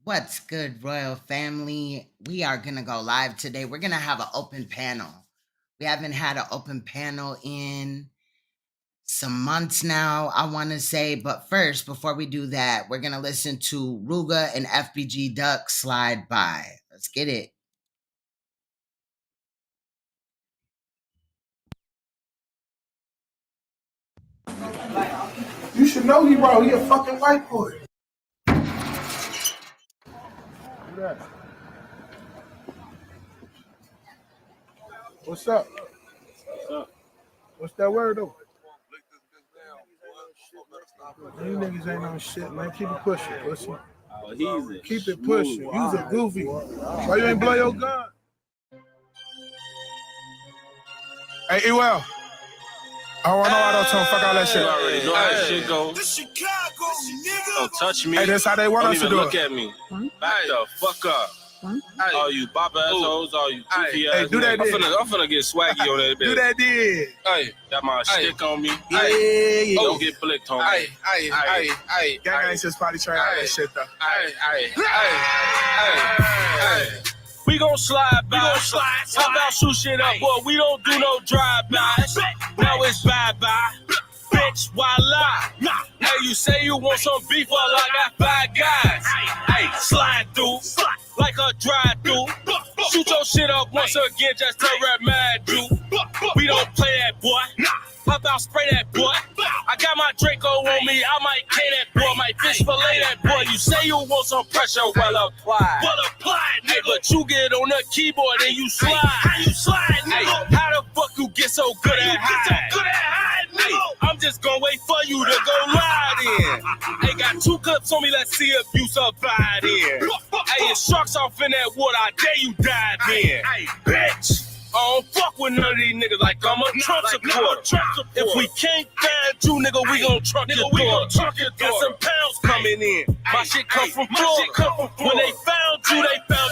What's good, Royal Family? We are going to go live today. We're going to have an open panel. We haven't had an open panel in some months now, I want to say. But first, before we do that, we're going to listen to Ruga and FBG Duck Slide By. Let's get it. You should know he wrong. He a fucking white boy. What's up? What's up? What's that word though? You niggas ain't no shit, man. Keep it pushing, pussy. Oh, he's Keep it pushing. You's a goofy. Why you ain't blow your gun? Hey, Ewell. I don't know why don't fuck all that shit. You already know how that shit go. This Chicago, nigga. Don't touch me. Hey, that's how they want Don't us to even do look it. at me. Back the fuck up. All you bop assholes, all you goofy Hey, ass. do that I'm finna get swaggy on that bitch. Do that then. Hey, got my stick on me. Yeah. Don't get blicked on me. Hey. Gang ain't just probably trying all that shit though. Hey. We gon' slide by. How about shoot shit up, boy? We don't do no drive-bys. Now it's bye-bye. Bitch, voila. Hey, you say you want some beef, well, I got 5 guys. Hey, slide through like a drive-through. Shoot your shit up once again, just to remind you. We don't play that, boy. How about spray that, boy? I got my Draco on me, I might K that boy, might fish fillet that boy. You say you want some pressure, well applied. Hey, but you get on the keyboard and you slide. How you slide, nigga? Hey, how the fuck you get so good at hide? Hey, I'm just gonna wait for you to go ride in. Hey, got 2 clips on me, let's see if you survive in. Hey, it's sharks off in that water, I dare you dive in. Hey, bitch. I don't fuck with none of these niggas like I'm a Trump supporter. If we can't find you, nigga, we gon' truck your door. Got some pounds coming in. My shit come from Florida. When they found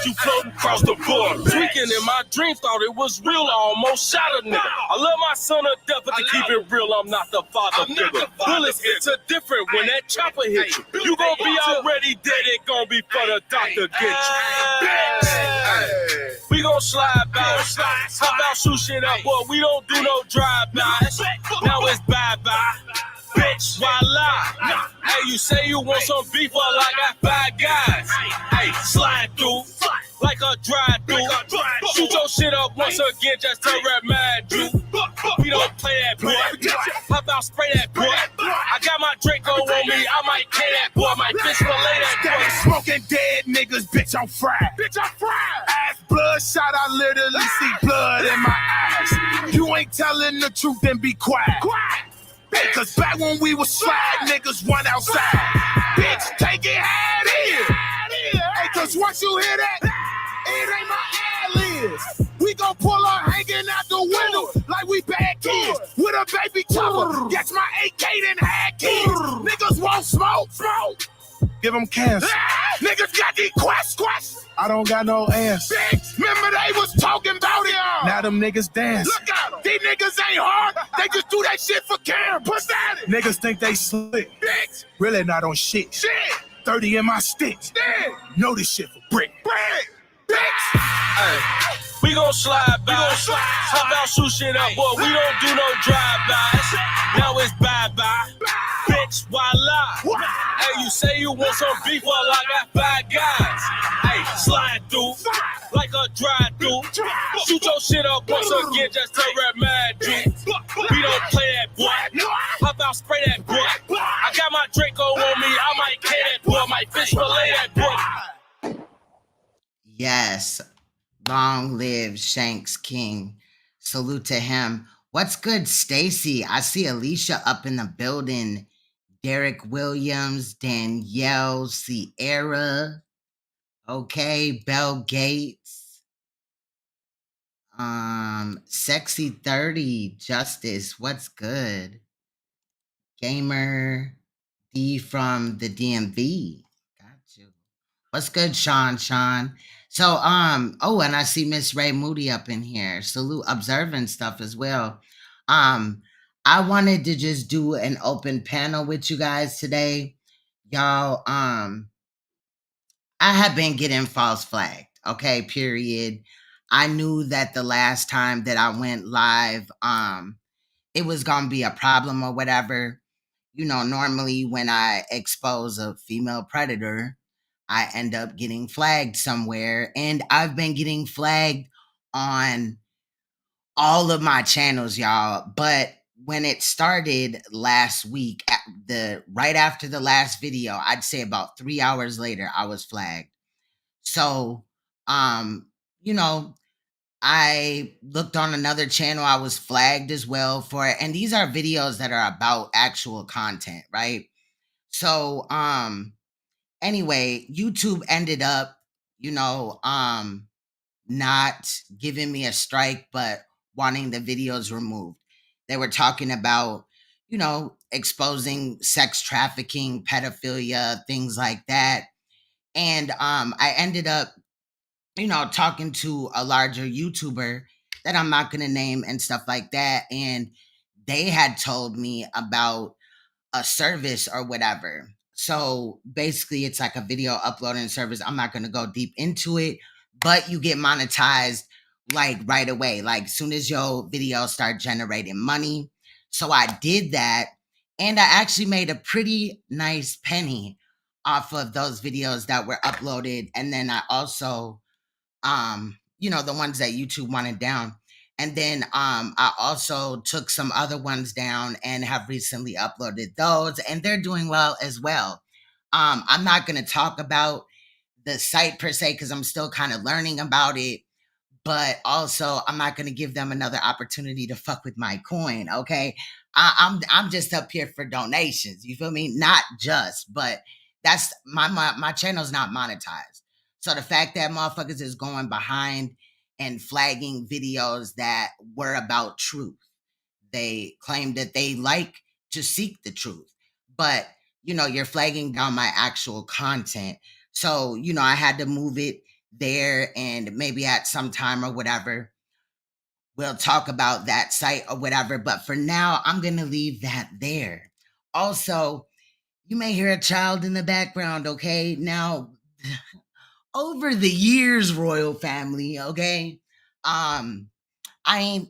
you floating across the border. Tweaking in my dreams, thought it was real. I almost shot a nigga. I love my son to death, but to keep it real, I'm not the father figure. Bullets hit a different when that chopper hit you. You gon' be already dead, it gon' be for the doctor get you. Bitch! We gon' slide by. How about shoot shit up, boy? We don't do no drive-bys. Now it's bye-bye. Bitch, voila. Hey, you say you want some beef, well, I got 5 guys. Hey, slide through like a drive-through. Shoot your shit up once again, just to remind you. We don't play that, boy. How about spray that, boy? I got my Draco on me, I might K that boy, might fish fillet that boy. Smoking dead niggas, bitch, I'm fried. Ass bloodshot, I literally see blood in my eyes. You ain't telling the truth, then be quiet. Hey, cause back when we was slide, niggas run outside. Bitch, take it how it is. Hey, cause once you hear that, it ain't my ad-libs. We gon' pull her hanging out the window like we bad kids. With a baby chopper, catch my AK then had kids. Niggas won't smoke. Give them cancer. Niggas got these quests. I don't got no answer. Remember they was talking about it. Now them niggas dance. Look at them. These niggas ain't hard. They just do that shit for camera. What's that? Niggas think they slick. Bitch. Really not on shit. 30 in my sticks. Know this shit for brick. Bitch. Hey, we gon' slide by. How about shoot shit up, boy? We don't do no drive-bys. Now it's bye-bye. Bitch, voila. Hey, you say you want some beef, well, I got 5 guys. Hey, slide through like a drive-through. Shoot your shit up once again, just to remind you. We don't play that, boy. How about spray that, boy? I got my Draco on me, I might K that boy, might fish fillet that boy. Yes. Long live Shanks King. Salute to him. What's good, Stacy? I see Alicia up in the building. Derek Williams, Danielle Sierra. Okay, Bell Gates. Sexy 30, Justice. What's good? Gamer D from the DMV. Got you. What's good, Sean? So, oh, and I see Miss Ray Moody up in here. Salute, observing stuff as well. I wanted to just do an open panel with you guys today. Y'all, I I have been getting false flagged. Okay, period. I knew that the last time that I went live, it was gonna be a problem or whatever. Normally when I expose a female predator, I end up getting flagged somewhere. And I've been getting flagged on all of my channels, y'all. But when it started last week, right after the last video, I'd say about 3 hours later, I was flagged. So, um, you know, I looked on another channel, I was flagged as well for it. And these are videos that are about actual content, right? So, anyway, YouTube ended up, you know, not giving me a strike, but wanting the videos removed. They were talking about, exposing sex trafficking, pedophilia, things like that. And I ended up, talking to a larger YouTuber that I'm not going to name and stuff like that. And they had told me about a service or whatever. So basically, it's like a video uploading service. I'm not going to go deep into it, but you get monetized like right away, like soon as your videos start generating money. So I did that, and I actually made a pretty nice penny off of those videos that were uploaded. And then I also, the ones that YouTube wanted down. And then I also took some other ones down and have recently uploaded those, and they're doing well as well. I'm not going to talk about the site per se because I'm still kind of learning about it, but also I'm not going to give them another opportunity to fuck with my coin. Okay, I'm just up here for donations. You feel me? Not just, but that's my channel's not monetized. So the fact that motherfuckers is going behind and flagging videos that were about truth, they claim that they like to seek the truth, but you're flagging down my actual content. So I had to move it there, and maybe at some time or whatever we'll talk about that site or whatever, but for now I'm gonna leave that there. Also, you may hear a child in the background. Okay, now over the years, royal family, okay, I ain't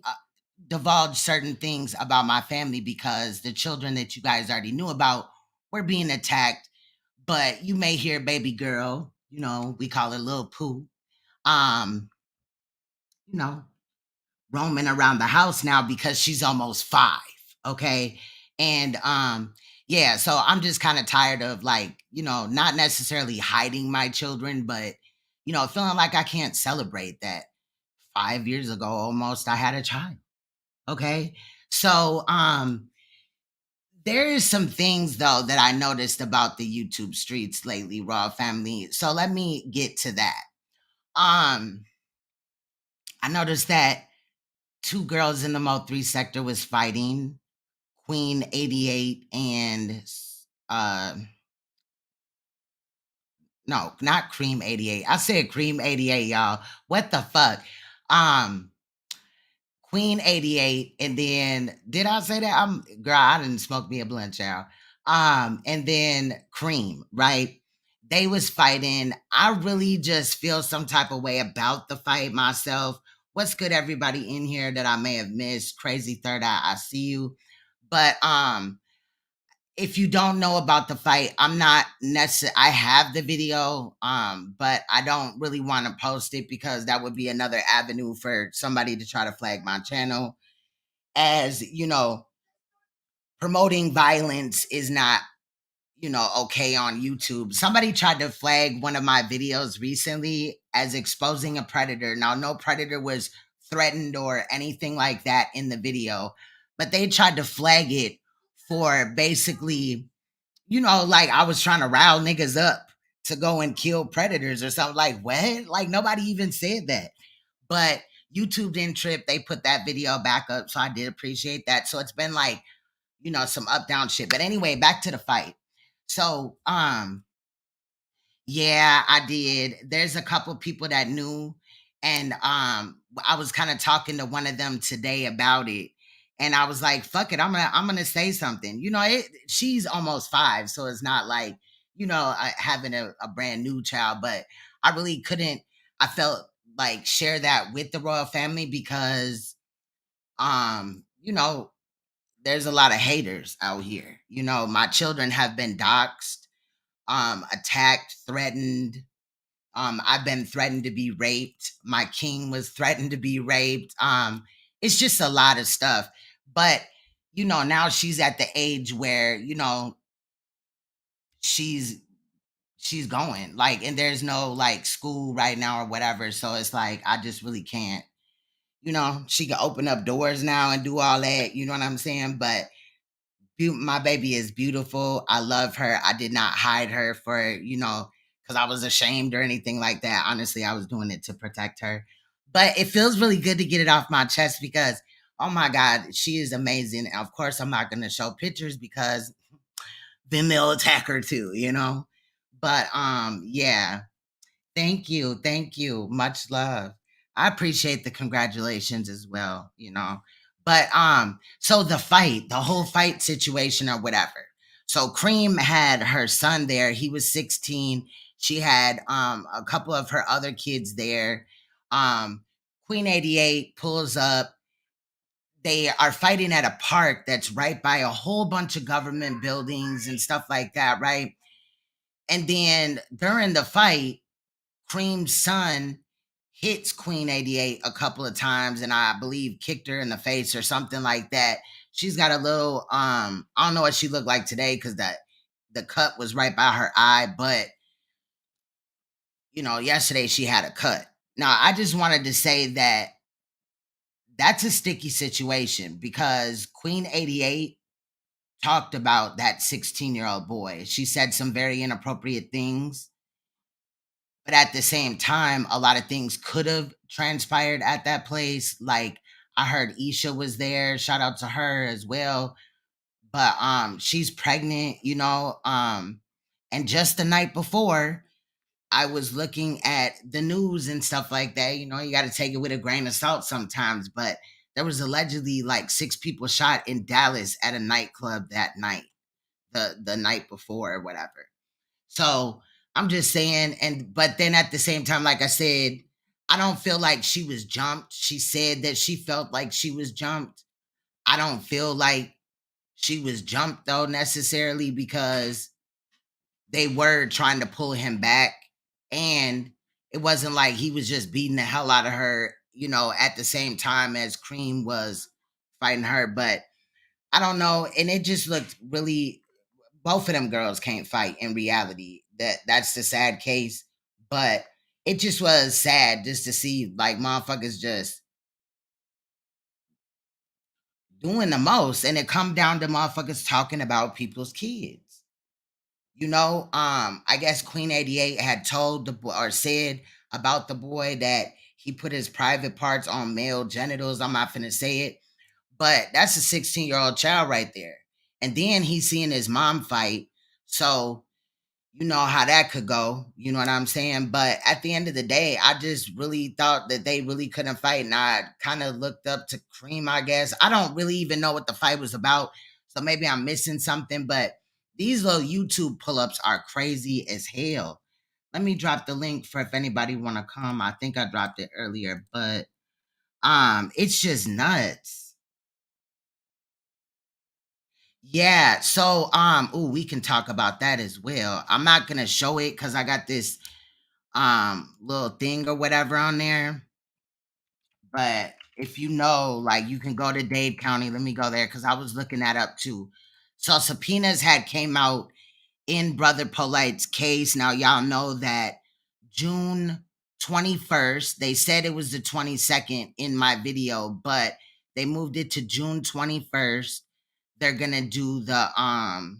divulged certain things about my family because the children that you guys already knew about were being attacked. But you may hear baby girl, we call her Lil Pooh, um, you know, roaming around the house now because she's almost 5. Okay. And yeah, so I'm just kind of tired of, like, not necessarily hiding my children, but feeling like I can't celebrate that 5 years ago almost I had a child. Okay. So there is some things though that I noticed about the YouTube streets lately, Raw family. So let me get to that. I noticed that 2 girls in the Mo3 sector was fighting, Queen 88 and no, not Cream 88. I said Cream 88, y'all. What the fuck? Um Queen 88, and then did I say that? Girl, I didn't smoke me a blunt, child. And then Cream, right? They was fighting. I really just feel some type of way about the fight myself. What's good, everybody in here that I may have missed? Crazy Third Eye, I see you. But if you don't know about the fight, I'm not necessarily, I have the video, but I don't really want to post it because that would be another avenue for somebody to try to flag my channel. As promoting violence is not, okay on YouTube. Somebody tried to flag one of my videos recently as exposing a predator. Now, no predator was threatened or anything like that in the video, but they tried to flag it for basically, like I was trying to rile niggas up to go and kill predators or something. Like, what? Like, nobody even said that. But YouTube didn't trip. They put that video back up. So I did appreciate that. So it's been like, some up down shit. But anyway, back to the fight. So, yeah, I did. There's a couple people that knew. And I was kind of talking to one of them today about it. And I was like, fuck it, I'm gonna say something. She's almost 5, so it's not like, having a brand new child, but I really couldn't. I felt like share that with the royal family because, um, you know, there's a lot of haters out here. My children have been doxxed, attacked, threatened. I've been threatened to be raped. My king was threatened to be raped. It's just a lot of stuff. But, now she's at the age where, she's she's going. Like, and there's no like school right now or whatever. So it's like I just really can't. She can open up doors now and do all that. You know what I'm saying? But my baby is beautiful. I love her. I did not hide her for, because I was ashamed or anything like that. Honestly, I was doing it to protect her. But it feels really good to get it off my chest because, oh my God, she is amazing. And of course, I'm not going to show pictures because then they'll attack her too. But yeah. Thank you. Thank you. Much love. I appreciate the congratulations as well. But so the whole fight situation or whatever. So Cream had her son there. He was 16. She had a couple of her other kids there. Um Queen 88 pulls up. They are fighting at a park that's right by a whole bunch of government buildings and stuff like that, right? And then during the fight, Cream's son hits Queen 88 a couple of times and I believe kicked her in the face or something like that. She's got a little I don't know what she looked like today because the cut was right by her eye, but yesterday she had a cut. Now, I just wanted to say that that's a sticky situation because Queen 88 talked about that 16-year-old boy. She said some very inappropriate things. But at the same time, a lot of things could have transpired at that place. Like I heard Isha was there. Shout out to her as well. But she's pregnant. And just the night before, I was looking at the news and stuff like that. You got to take it with a grain of salt sometimes. But there was allegedly like 6 people shot in Dallas at a nightclub that night, the night before or whatever. So I'm just saying, but then at the same time, like I said, I don't feel like she was jumped. She said that she felt like she was jumped. I don't feel like she was jumped though necessarily because they were trying to pull him back. And it wasn't like he was just beating the hell out of her, at the same time as Cream was fighting her. But I don't know. And it just looked really, both of them girls can't fight in reality. That's the sad case. But it just was sad just to see like motherfuckers just doing the most. And it come down to motherfuckers talking about people's kids. I guess Queen 88 had told the boy or said about the boy that he put his private parts on male genitals. I'm not finna say it, but that's a 16-year-old child right there. And then he's seeing his mom fight. So you know how that could go. You know what I'm saying? But at the end of the day, I just really thought that they really couldn't fight. And I kind of looked up to Cream, I guess. I don't really even know what the fight was about. So maybe I'm missing something. But these little YouTube pull-ups are crazy as hell. Let me drop the link for if anybody want to come. I think I dropped it earlier, but it's just nuts. Yeah, so ooh, we can talk about that as well. I'm not gonna show it because I got this little thing or whatever on there. But if like you can go to Dade County. Let me go there because I was looking that up too. So subpoenas had came out in Brother Polite's case. Now y'all know that June 21st, they said it was the 22nd in my video, but they moved it to June 21st. They're gonna do the hold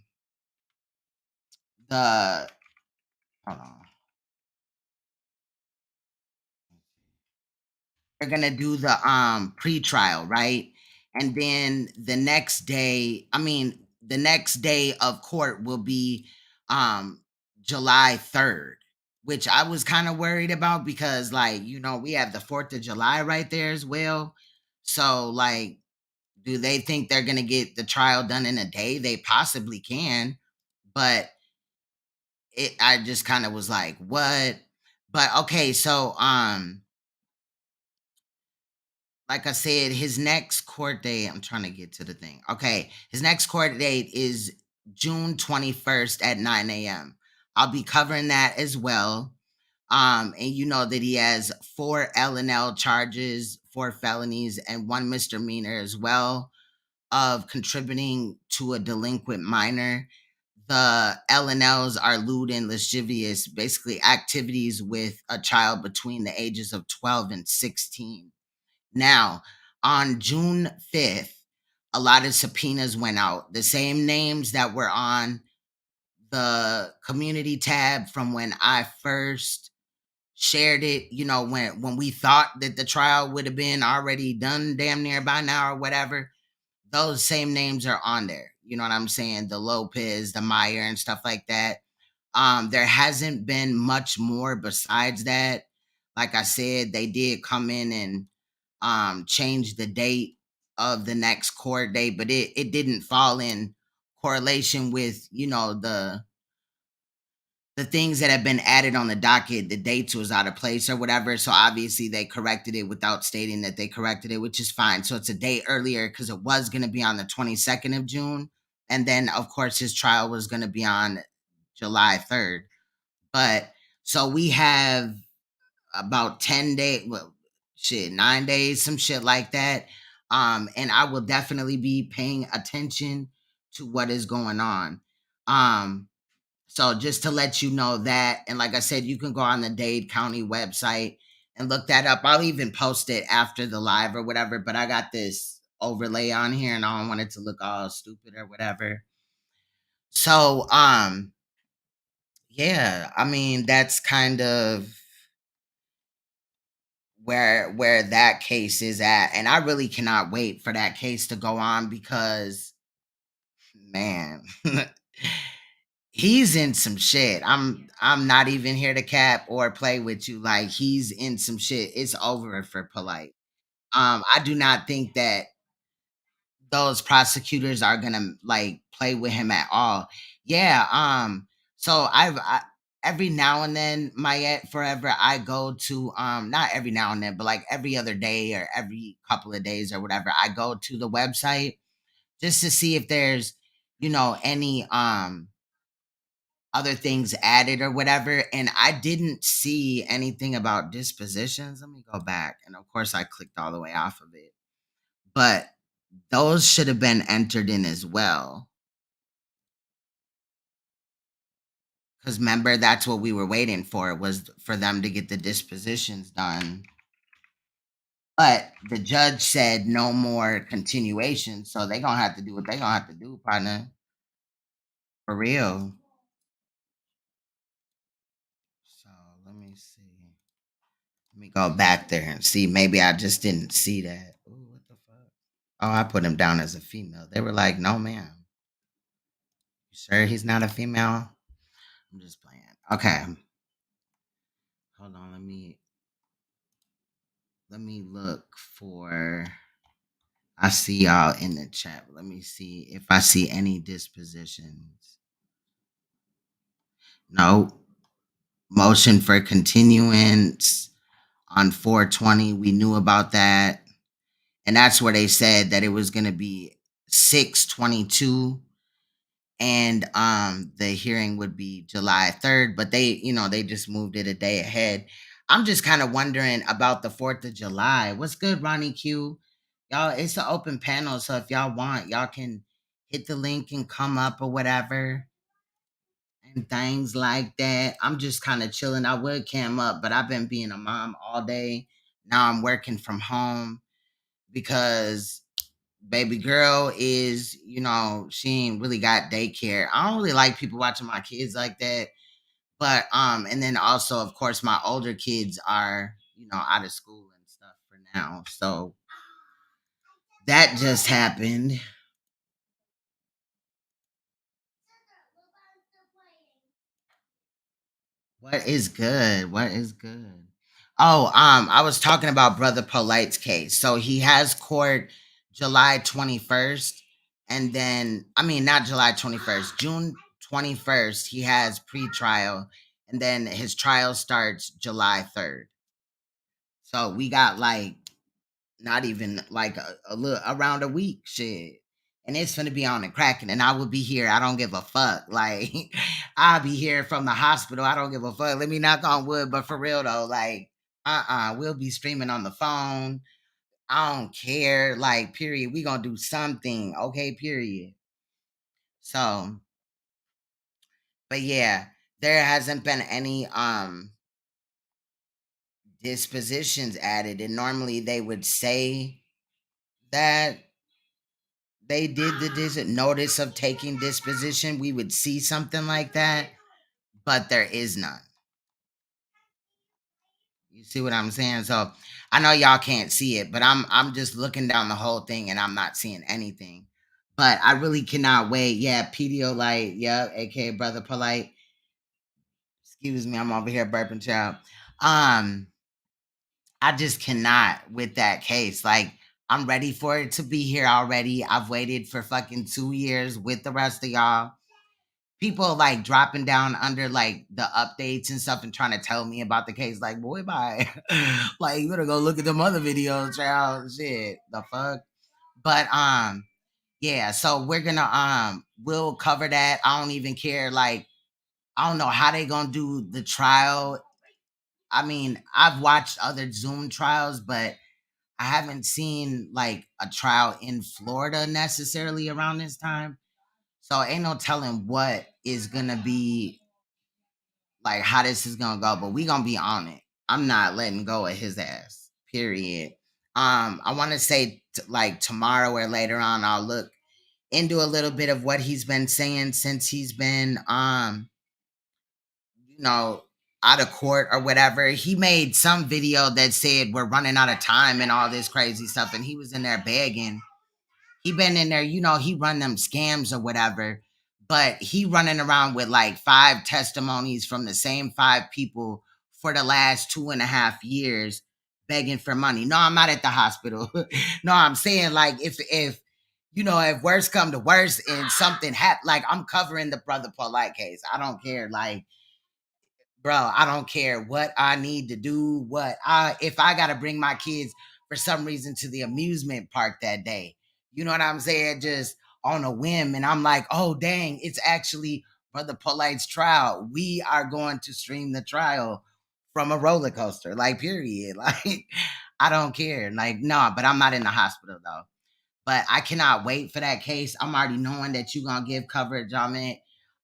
on. They're gonna do the pre-trial, right? And then the next day of court will be July 3rd, which I was kind of worried about because like, we have the 4th of July right there as well. So like, do they think they're gonna get the trial done in a day? They possibly can, but I just kind of was like, what? But okay, so like I said, his next court date, I'm trying to get to the thing. Okay, his next court date is June 21st at 9 a.m. I'll be covering that as well. And you know that he has 4 L&L charges, 4 felonies, and 1 misdemeanor as well of contributing to a delinquent minor. The L&Ls are lewd and lascivious, basically activities with a child between the ages of 12 and 16. Now, on June 5th, a lot of subpoenas went out. The same names that were on the community tab from when I first shared it, when we thought that the trial would have been already done damn near by now or whatever, those same names are on there. You know what I'm saying? The Lopez, the Meyer, and stuff like that. There hasn't been much more besides that. Like I said, they did come in and change the date of the next court date, but it didn't fall in correlation with, the things that have been added on the docket. The dates was out of place or whatever. So obviously they corrected it without stating that they corrected it, which is fine. So it's a day earlier because it was going to be on the 22nd of June. And then, of course, his trial was going to be on July 3rd. But so we have about 10 days, well, shit, 9 days, some shit like that. And I will definitely be paying attention to what is going on. So just to let you know that, and like I said, you can go on the Dade County website and look that up. I'll even post it after the live or whatever, but I got this overlay on here and I don't want it to look all stupid or whatever. So, yeah, I mean, that's kind of where that case is at. And I really cannot wait for that case to go on because, man, he's in some shit. I'm not even here to cap or play with you. Like, he's in some shit. It's over for Polite. I do not think that those prosecutors are gonna like play with him at all. Yeah. So every now and then, Mayette forever, I go to not every now and then, but like every other day or every couple of days or whatever, I go to the website just to see if there's, any other things added or whatever. And I didn't see anything about dispositions. Let me go back. And of course I clicked all the way off of it. But those should have been entered in as well. Because remember, that's what we were waiting for, was for them to get the dispositions done. But the judge said no more continuation. So they're going to have to do what they're going to have to do, partner. For real. So let me see. Let me go back there and see. Maybe I just didn't see that. Ooh, what the fuck? Oh, I put him down as a female. They were like, no, ma'am. You sure he's not a female? I'm just playing. Okay. Hold on. Let me look for. I see y'all in the chat. Let me see if I see any dispositions. No. Motion for continuance on 420. We knew about that. And that's where they said that it was going to be 6/22 and the hearing would be July 3rd, but they just moved it a day ahead. I'm just kind of wondering about the 4th of July. What's good, Ronnie Q? Y'all, it's an open panel, so if y'all want, y'all can hit the link and come up or whatever and things like that. I'm just kind of chilling. I would cam up, but I've been being a mom all day. Now I'm working from home because baby girl is, she ain't really got daycare. I don't really like people watching my kids like that. But and then also, of course, my older kids are, out of school and stuff for now. So that just happened. What is good? What is good? Oh, I was talking about Brother Polite's case. So he has court July 21st, and then not July 21st, June 21st, he has pre-trial, and then his trial starts July 3rd. So we got like not even like a little around a week, shit. And it's gonna be on and cracking, and I will be here. I don't give a fuck. Like I'll be here from the hospital. I don't give a fuck. Let me knock on wood, but for real though, like we'll be streaming on the phone. I don't care. Like, period. We gonna do something. Okay, period. So, but yeah, there hasn't been any dispositions added. And normally they would say that they did the notice of taking disposition. We would see something like that, but there is none. You see what I'm saying? So I know y'all can't see it, but I'm just looking down the whole thing and I'm not seeing anything. But I really cannot wait. Yeah, Pediolite, yeah, aka Brother Polite. Excuse me, I'm over here burping, child. Um, I just cannot with that case. Like, I'm ready for it to be here already. I've waited for fucking 2 years with the rest of y'all. People like dropping down under like the updates and stuff and trying to tell me about the case. Like, boy, bye. Like, you better go look at them other videos, child. Shit, the fuck. But yeah. So we're gonna we'll cover that. I don't even care. Like, I don't know how they gonna do the trial. I mean, I've watched other Zoom trials, but I haven't seen like a trial in Florida necessarily around this time. So ain't no telling what is gonna be like how this is gonna go, but we gonna be on it. I'm not letting go of his ass. Period. I want to say like tomorrow or later on, I'll look into a little bit of what he's been saying since he's been you know, out of court or whatever. He made some video that said we're running out of time and all this crazy stuff, and he was in there begging. He been in there, you know, he run them scams or whatever, but he running around with like 5 testimonies from the same 5 people for the last 2.5 years begging for money. No, I'm not at the hospital. No, I'm saying like if you know, if worse come to worse and something happen, like I'm covering the Brother Polite case. I don't care. Like, bro, I don't care what I need to do, what I if I gotta bring my kids for some reason to the amusement park that day. You know what I'm saying? Just on a whim. And I'm like, oh dang, it's actually Brother Polite's trial. We are going to stream the trial from a roller coaster. Like, period. Like, I don't care. Like, no, but I'm not in the hospital though. But I cannot wait for that case. I'm already knowing that you're gonna give coverage on it.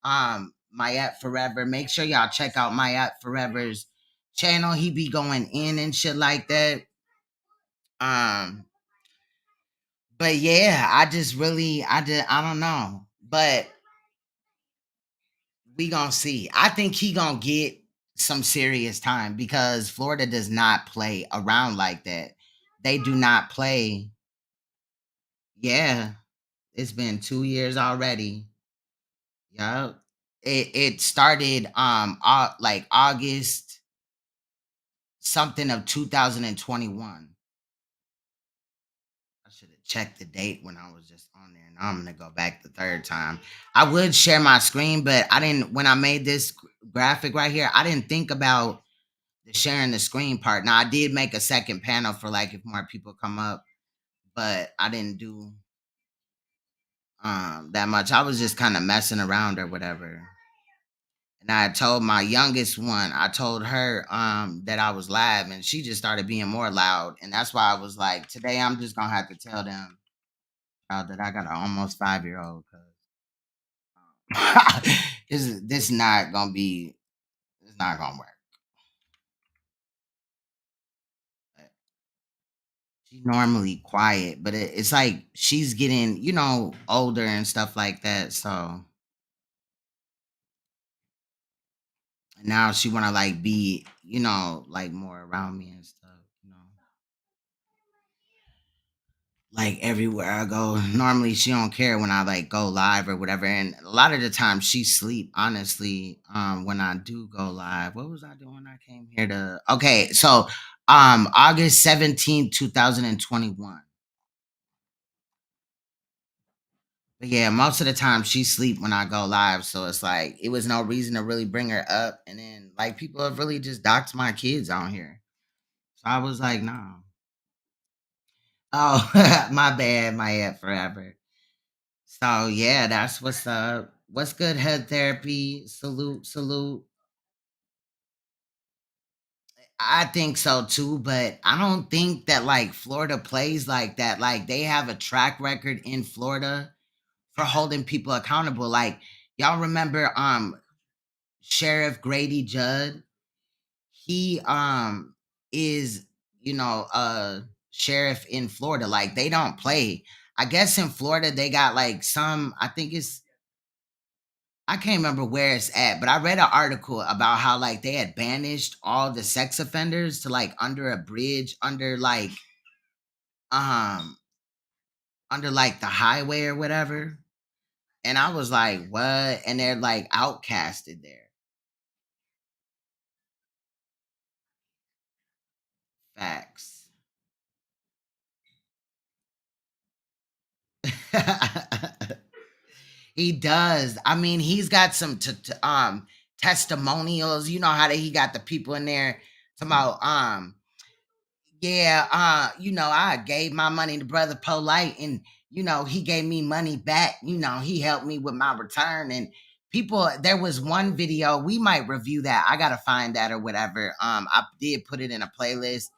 Mayat Forever. Make sure y'all check out Mayat Forever's channel. He be going in and shit like that. Um, but yeah, I don't know. But we gonna see. I think he gonna get some serious time because Florida does not play around like that. They do not play. Yeah, it's been 2 years already. Yeah. It started like August something of 2021. I should have checked the date when I was just on there. Now I'm gonna go back the third time. I would share my screen, but I didn't when I made this graphic right here, I didn't think about the sharing the screen part. Now I did make a second panel for like if more people come up, but I didn't do that much. I was just kind of messing around or whatever. And I told my youngest one, I told her that I was live and she just started being more loud. And that's why I was like, today I'm just gonna have to tell them that I got an almost 5-year-old because this not gonna be it's not gonna work. But she's normally quiet, but it's like she's getting, you know, older and stuff like that. So now she wanna like be, you know, like more around me and stuff, you know. Like everywhere I go. Normally she don't care when I like go live or whatever. And a lot of the time she sleep, honestly, when I do go live. What was I doing when I came here to okay, so August 17th, 2021. But yeah, most of the time she sleep when I go live, so it's like it was no reason to really bring her up. And then like people have really just doxed my kids on here, so I was like, no. Oh, my bad, my head forever. So yeah, that's what's up. What's good, head therapy? Salute, salute. I think so too, but I don't think that like Florida plays like that. Like they have a track record in Florida for holding people accountable. Like y'all remember Sheriff Grady Judd? He is, sheriff in Florida. Like they don't play. I guess in Florida they got like some, I think it's, I can't remember where it's at, but I read an article about how like they had banished all the sex offenders to like under a bridge um under like the highway or whatever. And I was like, what? And they're like outcasted there. Facts. He does. I mean, he's got some testimonials. You know how he got the people in there talking about yeah, I gave my money to Brother Polite and he gave me money back. He helped me with my return. And people, there was one video, we might review that. I gotta find that or whatever. I did put it in a playlist.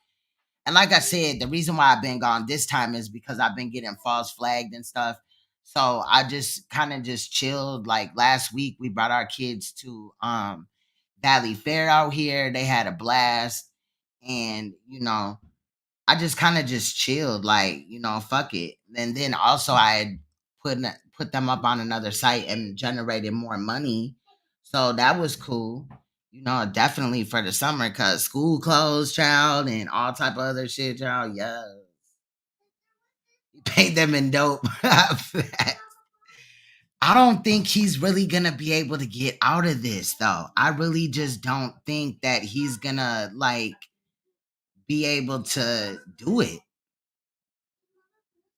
And like I said, the reason why I've been gone this time is because I've been getting false flagged and stuff. So I just kind of just chilled. Like last week, we brought our kids to Valley Fair out here. They had a blast. And, I just kind of just chilled, like, fuck it. And then also I had put them up on another site and generated more money. So that was cool. Definitely for the summer cuz school closed, child, and all type of other shit, child. Yeah. You paid them in dope. I don't think he's really going to be able to get out of this though. I really just don't think that he's going to like be able to do it.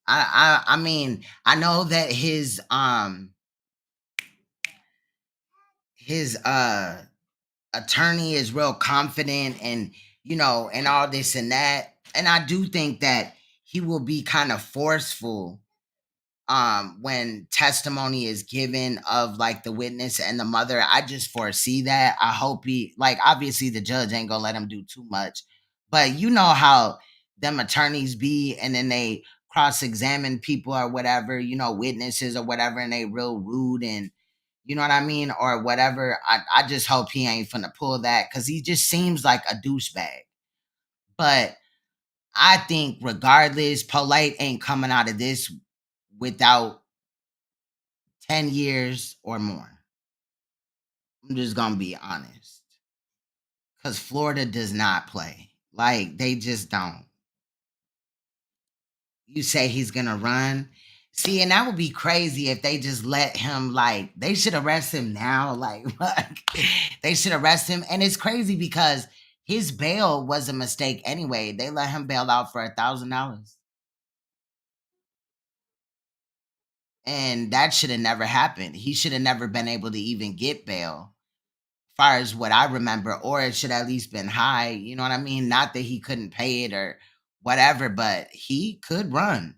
I mean, I know that his attorney is real confident and and all this and that. And I do think that he will be kind of forceful when testimony is given of like the witness and the mother. I just foresee that. I hope he like obviously the judge ain't gonna let him do too much, but you know how them attorneys be and then they cross-examine people or whatever, witnesses or whatever, and they real rude and you know what I mean or whatever. I just hope he ain't finna pull that because he just seems like a douchebag. But I think regardless, Polite ain't coming out of this without 10 years or more. I'm just gonna be honest. Because Florida does not play. Like, they just don't. You say he's gonna run. See, and that would be crazy if they just let him, like, they should arrest him now. Like, they should arrest him. And it's crazy because his bail was a mistake anyway. They let him bail out for $1,000. And that should have never happened. He should have never been able to even get bail far as what I remember, or it should at least been high. You know what I mean? Not that he couldn't pay it or whatever, but he could run.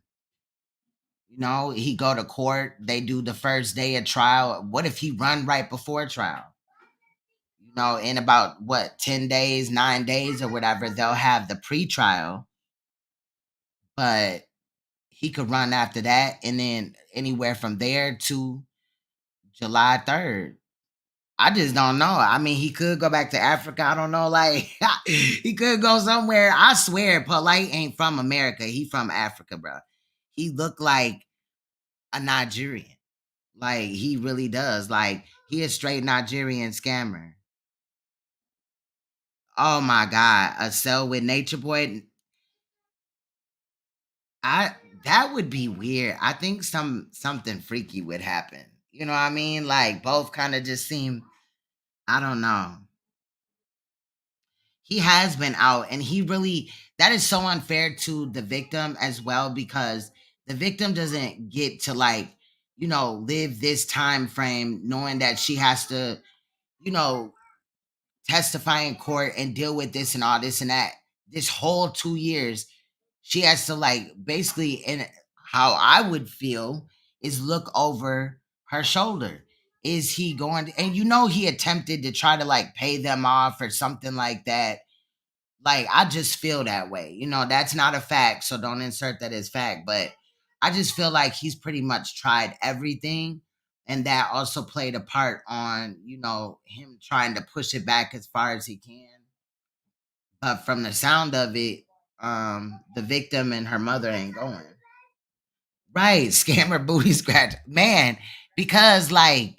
He go to court. They do the first day of trial. What if he run right before trial? In about what 10 days, 9 days, or whatever, they'll have the pre-trial. But he could run after that, and then anywhere from there to July 3rd. I just don't know. I mean, he could go back to Africa. I don't know. Like, he could go somewhere. I swear, Polite ain't from America. He from Africa, bro. He look like a Nigerian. Like, he really does. Like, he a straight Nigerian scammer. Oh my God. A cell with Nature Boy. I that would be weird. I think something freaky would happen. You know what I mean? Like, both kind of just seem, I don't know. He has been out and he really that is so unfair to the victim as well because the victim doesn't get to like live this time frame knowing that she has to, you know, testify in court and deal with this and all this and that. This whole 2 years, she has to like basically, in how I would feel, is look over her shoulder. Is he going to, and he attempted to try to like pay them off or something like that. Like, I just feel that way. That's not a fact, so don't insert that as fact. But I just feel like he's pretty much tried everything. And that also played a part on, him trying to push it back as far as he can. But from the sound of it, the victim and her mother ain't going. Right. Scammer booty scratch. Man, because like,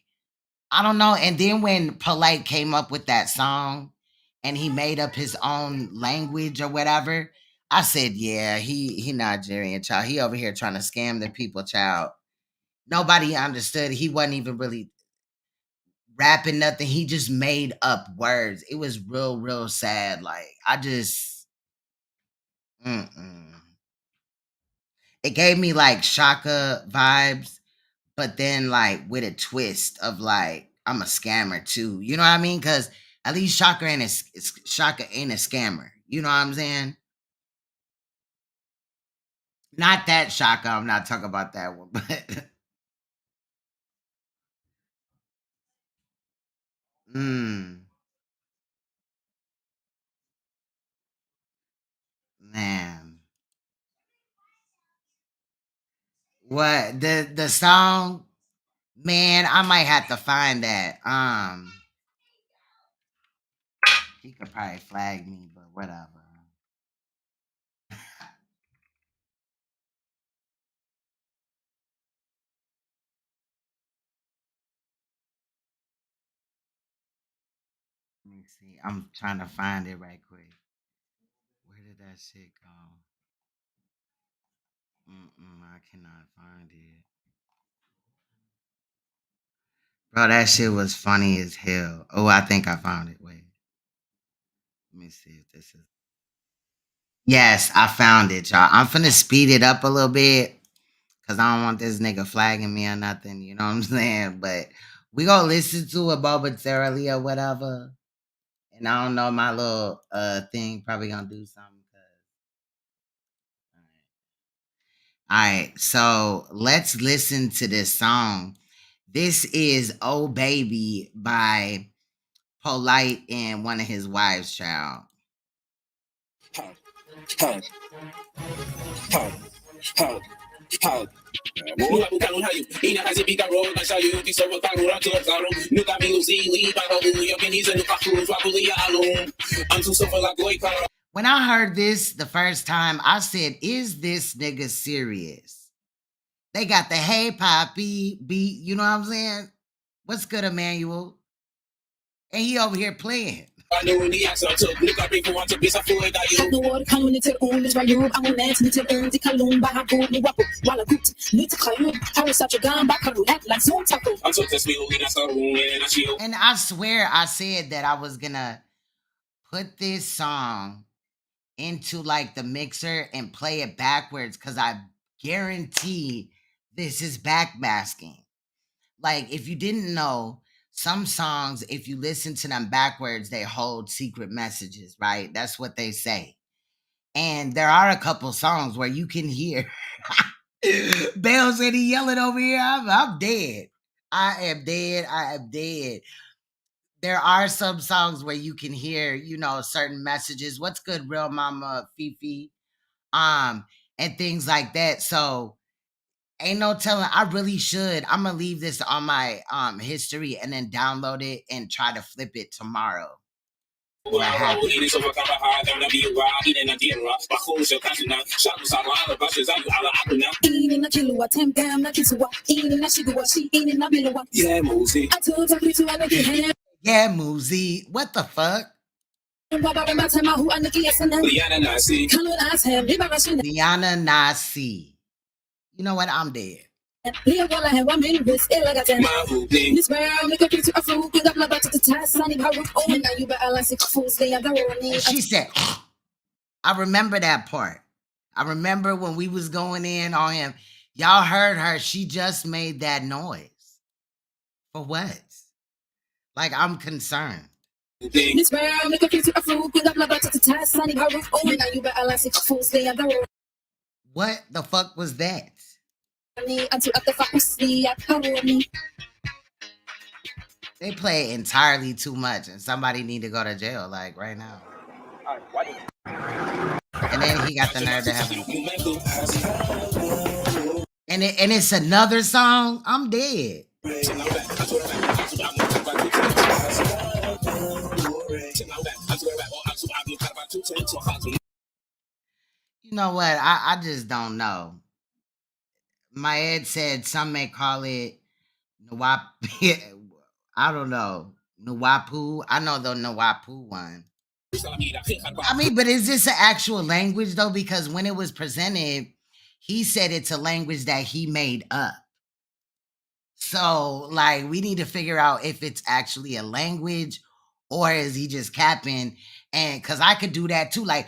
I don't know. And then when Polite came up with that song and he made up his own language or whatever, I said, yeah, he Nigerian, child. He over here trying to scam the people, child. Nobody understood. He wasn't even really rapping nothing. He just made up words. It was real, real sad. Like, I just, mm-mm. It gave me like Shaka vibes, but then like with a twist of like, I'm a scammer too. You know what I mean? Because at least Shaka ain't a scammer. You know what I'm saying? Not that Shaka. I'm not talking about that one, but man, what the song? Man, I might have to find that. He could probably flag me, but whatever. Let me see. I'm trying to find it right quick. Where did that shit go? I cannot find it. Bro, that shit was funny as hell. Oh, I think I found it. Wait. Let me see if this is. Yes, I found it, y'all. I'm finna speed it up a little bit because I don't want this nigga flagging me or nothing. You know what I'm saying? But we gonna listen to it momentarily or whatever. And I don't know, my little thing probably gonna do something. All right, so let's listen to this song. This is "Oh Baby" by Polite and one of his wives, child. When I heard this the first time, I said, is this nigga serious? They got the "Hey Poppy" beat, you know what I'm saying? What's good, Emmanuel? And he over here playing. And I swear I said that I was gonna put this song into like the mixer and play it backwards because I guarantee this is backmasking. Like, if you didn't know, some songs, if you listen to them backwards, they hold secret messages, right? That's what they say. And there are a couple songs where you can hear Bell said he yelling over here. I'm dead. I am dead. I am dead. There are some songs where you can hear, certain messages. What's good, real mama Fifi? And things like that. So ain't no telling. I really should. I'm gonna leave this on my history and then download it and try to flip it tomorrow. What happened? Yeah, Muzi. What the fuck? Liana Nasi. You know what? I'm dead. She said, I remember that part. I remember when we was going in on him. Y'all heard her. She just made that noise. For what? Like, I'm concerned. This round, make a picture of food, bring up my butt to the tie, sunny her roof. Oh, now you better like 6 food, stay on the road. What the fuck was that? They play entirely too much, and somebody need to go to jail, like right now. And then he got the nerve to have and it's another song. I'm dead. You know what? I just don't know. My ed said some may call it Nwap. I don't know. Nwapu. I know the Nwapu one. I mean, but is this an actual language though? Because when it was presented, he said it's a language that he made up. So, like, we need to figure out if it's actually a language or is he just capping? And because I could do that too, like,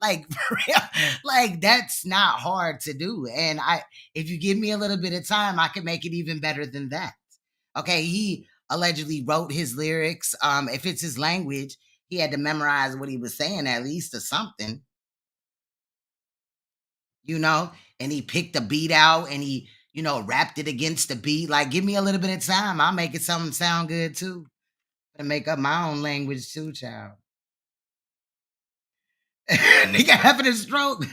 like, for real, like, that's not hard to do. And if you give me a little bit of time, I can make it even better than that. Okay, he allegedly wrote his lyrics. If it's his language, he had to memorize what he was saying at least or something. And he picked the beat out and he, rapped it against the beat. Like, give me a little bit of time. I'll make it something sound good too. And make up my own language too, child. Nigga having a stroke.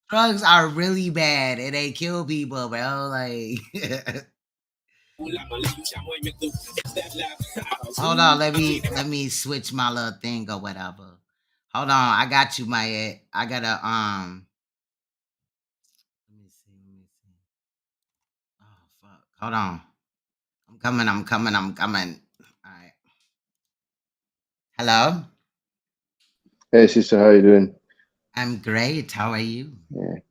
Drugs are really bad and they kill people, bro. Like, hold on, let me switch my little thing or whatever. Hold on, I got you, my I gotta let me see. Oh fuck. Hold on. I'm coming. All right. Hello? Hey sister, how you doing? I'm great. How are you?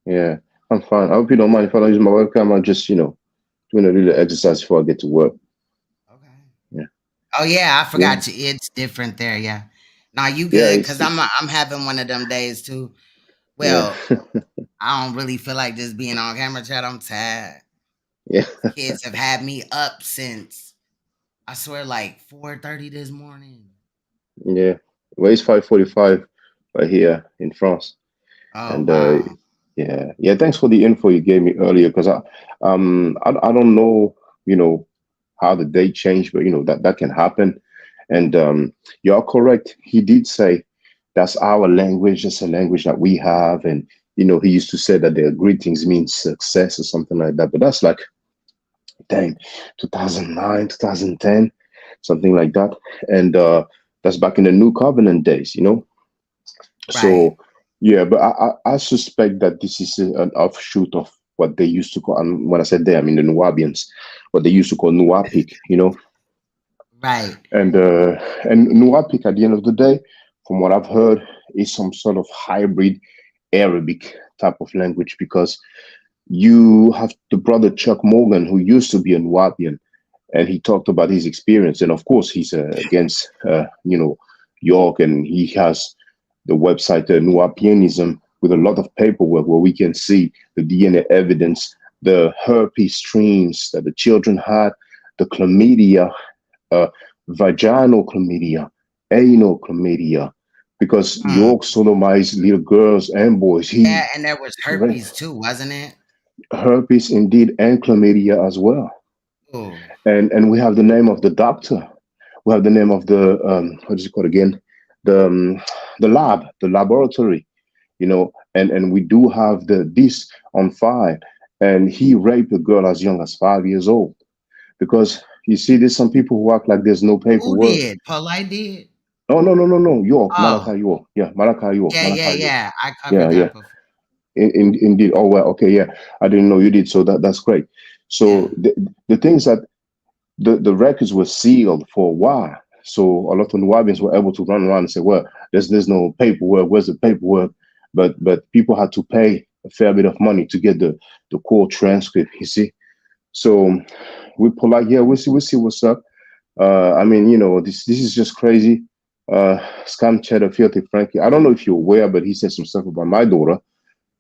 Yeah, I'm fine. I hope you don't mind if I don't use my webcam. I'm just, doing a little exercise before I get to work. Okay. Yeah. Oh yeah, I Yeah. forgot you. It's different there, yeah. Nah, you Yeah, good? Cause I'm having one of them days too. yeah. Well, I don't really feel like just being on camera chat. I'm tired. Yeah. Kids have had me up since I swear like 4:30 this morning. Yeah. Well, it's 5:45 right here in France. Oh And wow. yeah. Thanks for the info you gave me earlier, because I don't know, how the date changed, but that can happen. And you're correct. He did say that's our language, that's a language that we have. And he used to say that their greetings mean success or something like that. But that's like, dang, 2009, 2010, something like that. And that's back in the New Covenant days, Right. So yeah, but I suspect that this is an offshoot of what they used to call, and when I said they, I mean the Nuwabians, what they used to call Nuapik, Right. and Nuapik at the end of the day, from what I've heard, is some sort of hybrid Arabic type of language, because you have the brother Chuck Morgan, who used to be a Nuwabian, and he talked about his experience, and of course he's against York, and he has the website Nuapianism with a lot of paperwork where we can see the DNA evidence, the herpes streams that the children had, the chlamydia, vaginal chlamydia, anal chlamydia, because York sodomized little girls and boys. Yeah, and there was herpes too, wasn't it? Herpes indeed, and chlamydia as well. Oh. And we have the name of the doctor. We have the name of the what is it called again? The lab, the laboratory, and we do have this on file. And he raped a girl as young as 5 years old. Because you see, there's some people who act like there's no Who paperwork. did? Polite did? No. York, Oh. Malachi York. Yeah, Malachi York. Malachi York. Yeah. I covered Yeah. that before. Indeed. Oh well, okay, yeah. I didn't know you did, so that's great. So Yeah. the things that the records were sealed for a while. So a lot of the Nubians were able to run around and say, well, there's no paperwork. Where's the paperwork? But people had to pay a fair bit of money to get the court transcript, you see. So we pull out, yeah, we'll see what's up. I mean, this is just crazy. Scam Cheddar, Filthy Frankie. I don't know if you're aware, but he said some stuff about my daughter.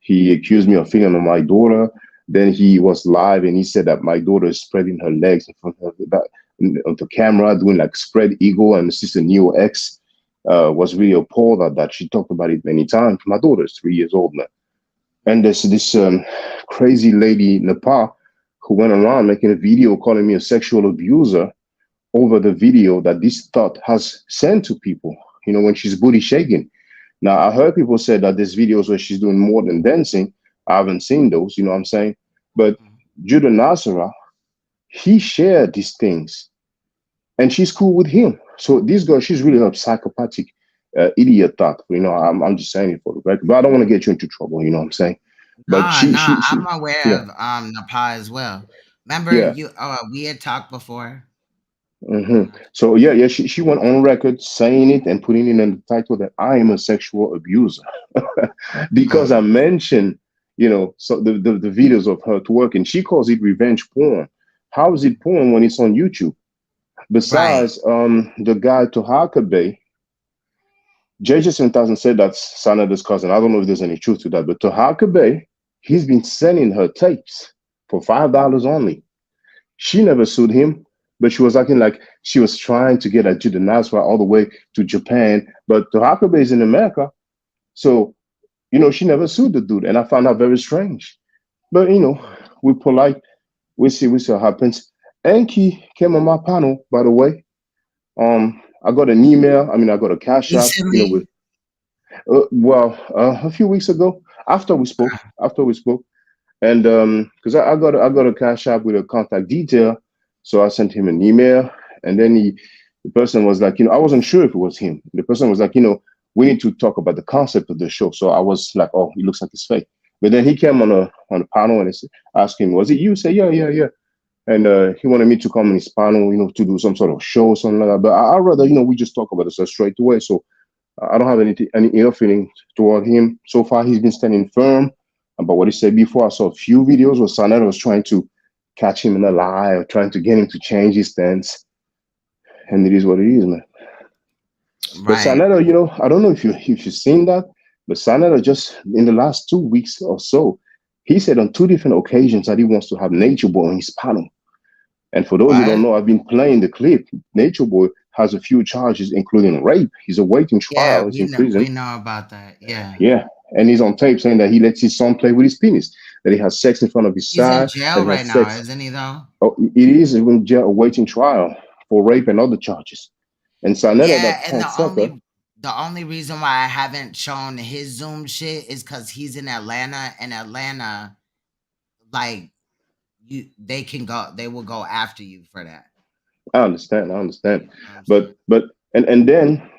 He accused me of feeling on my daughter. Then he was live and he said that my daughter is spreading her legs in front of the camera, doing like spread eagle, and Sister Neo X was really appalled at that. She talked about it many times. My daughter is 3 years old now. And there's this crazy lady in Nepal who went around making a video calling me a sexual abuser over the video that this thought has sent to people, when she's booty shaking. Now, I heard people say that there's videos where she's doing more than dancing. I haven't seen those, you know what I'm saying? But Judah Nasara, he shared these things and she's cool with him. So this girl, she's really a psychopathic idiot thought. I'm just saying it for the record, but I don't want to get you into trouble, you know what I'm saying? But I'm aware of Nepal as well. Remember we had talked before. So yeah, she went on record saying it and putting it in the title that I am a sexual abuser because I mentioned, so the videos of her twerking. She calls it revenge porn. How is it porn when it's on YouTube? Besides, the guy Tohaka Bay, JJ 7000 said that's Sanada's cousin. I don't know if there's any truth to that, but Tohaka Bay, he's been sending her tapes for $5 only. She never sued him, but she was acting like she was trying to get at Judah Nasra all the way to Japan. But Tohaka Bay is in America, so she never sued the dude, and I found that very strange. But we're polite. We see what happens. Enki came on my panel, by the way. I got an email. I got a cash app. A few weeks ago, after we spoke, and because I got a cash app with a contact detail, so I sent him an email, and then the person was like, I wasn't sure if it was him. The person was like, we need to talk about the concept of the show. So I was like, oh, he looks like it's fake. But then he came on a panel and asked him, was it you? Say, yeah. And he wanted me to come on his panel, to do some sort of show or something like that. But I'd rather, we just talk about it straight away. So I don't have any ill feeling toward him. So far, he's been standing firm about what he said before. I saw a few videos where Sanada was trying to catch him in a lie or trying to get him to change his stance. And it is what it is, man. Right. But Sanada, I don't know if you've seen that, but Sanada just in the last 2 weeks or so, he said on 2 different occasions that he wants to have Nature Boy on his panel. And for those who don't know, I've been playing the clip. Nature Boy has a few charges, including rape. He's awaiting trial. He's in prison. We know about that. Yeah. Yeah. And he's on tape saying that he lets his son play with his penis, that he has sex in front of his side. He's in jail right now, isn't he, though? Oh, it is in jail awaiting trial for rape and other charges. And Sanada, the only reason why I haven't shown his Zoom shit is because he's in Atlanta, and Atlanta, like, they will go after you for that. I understand. But then,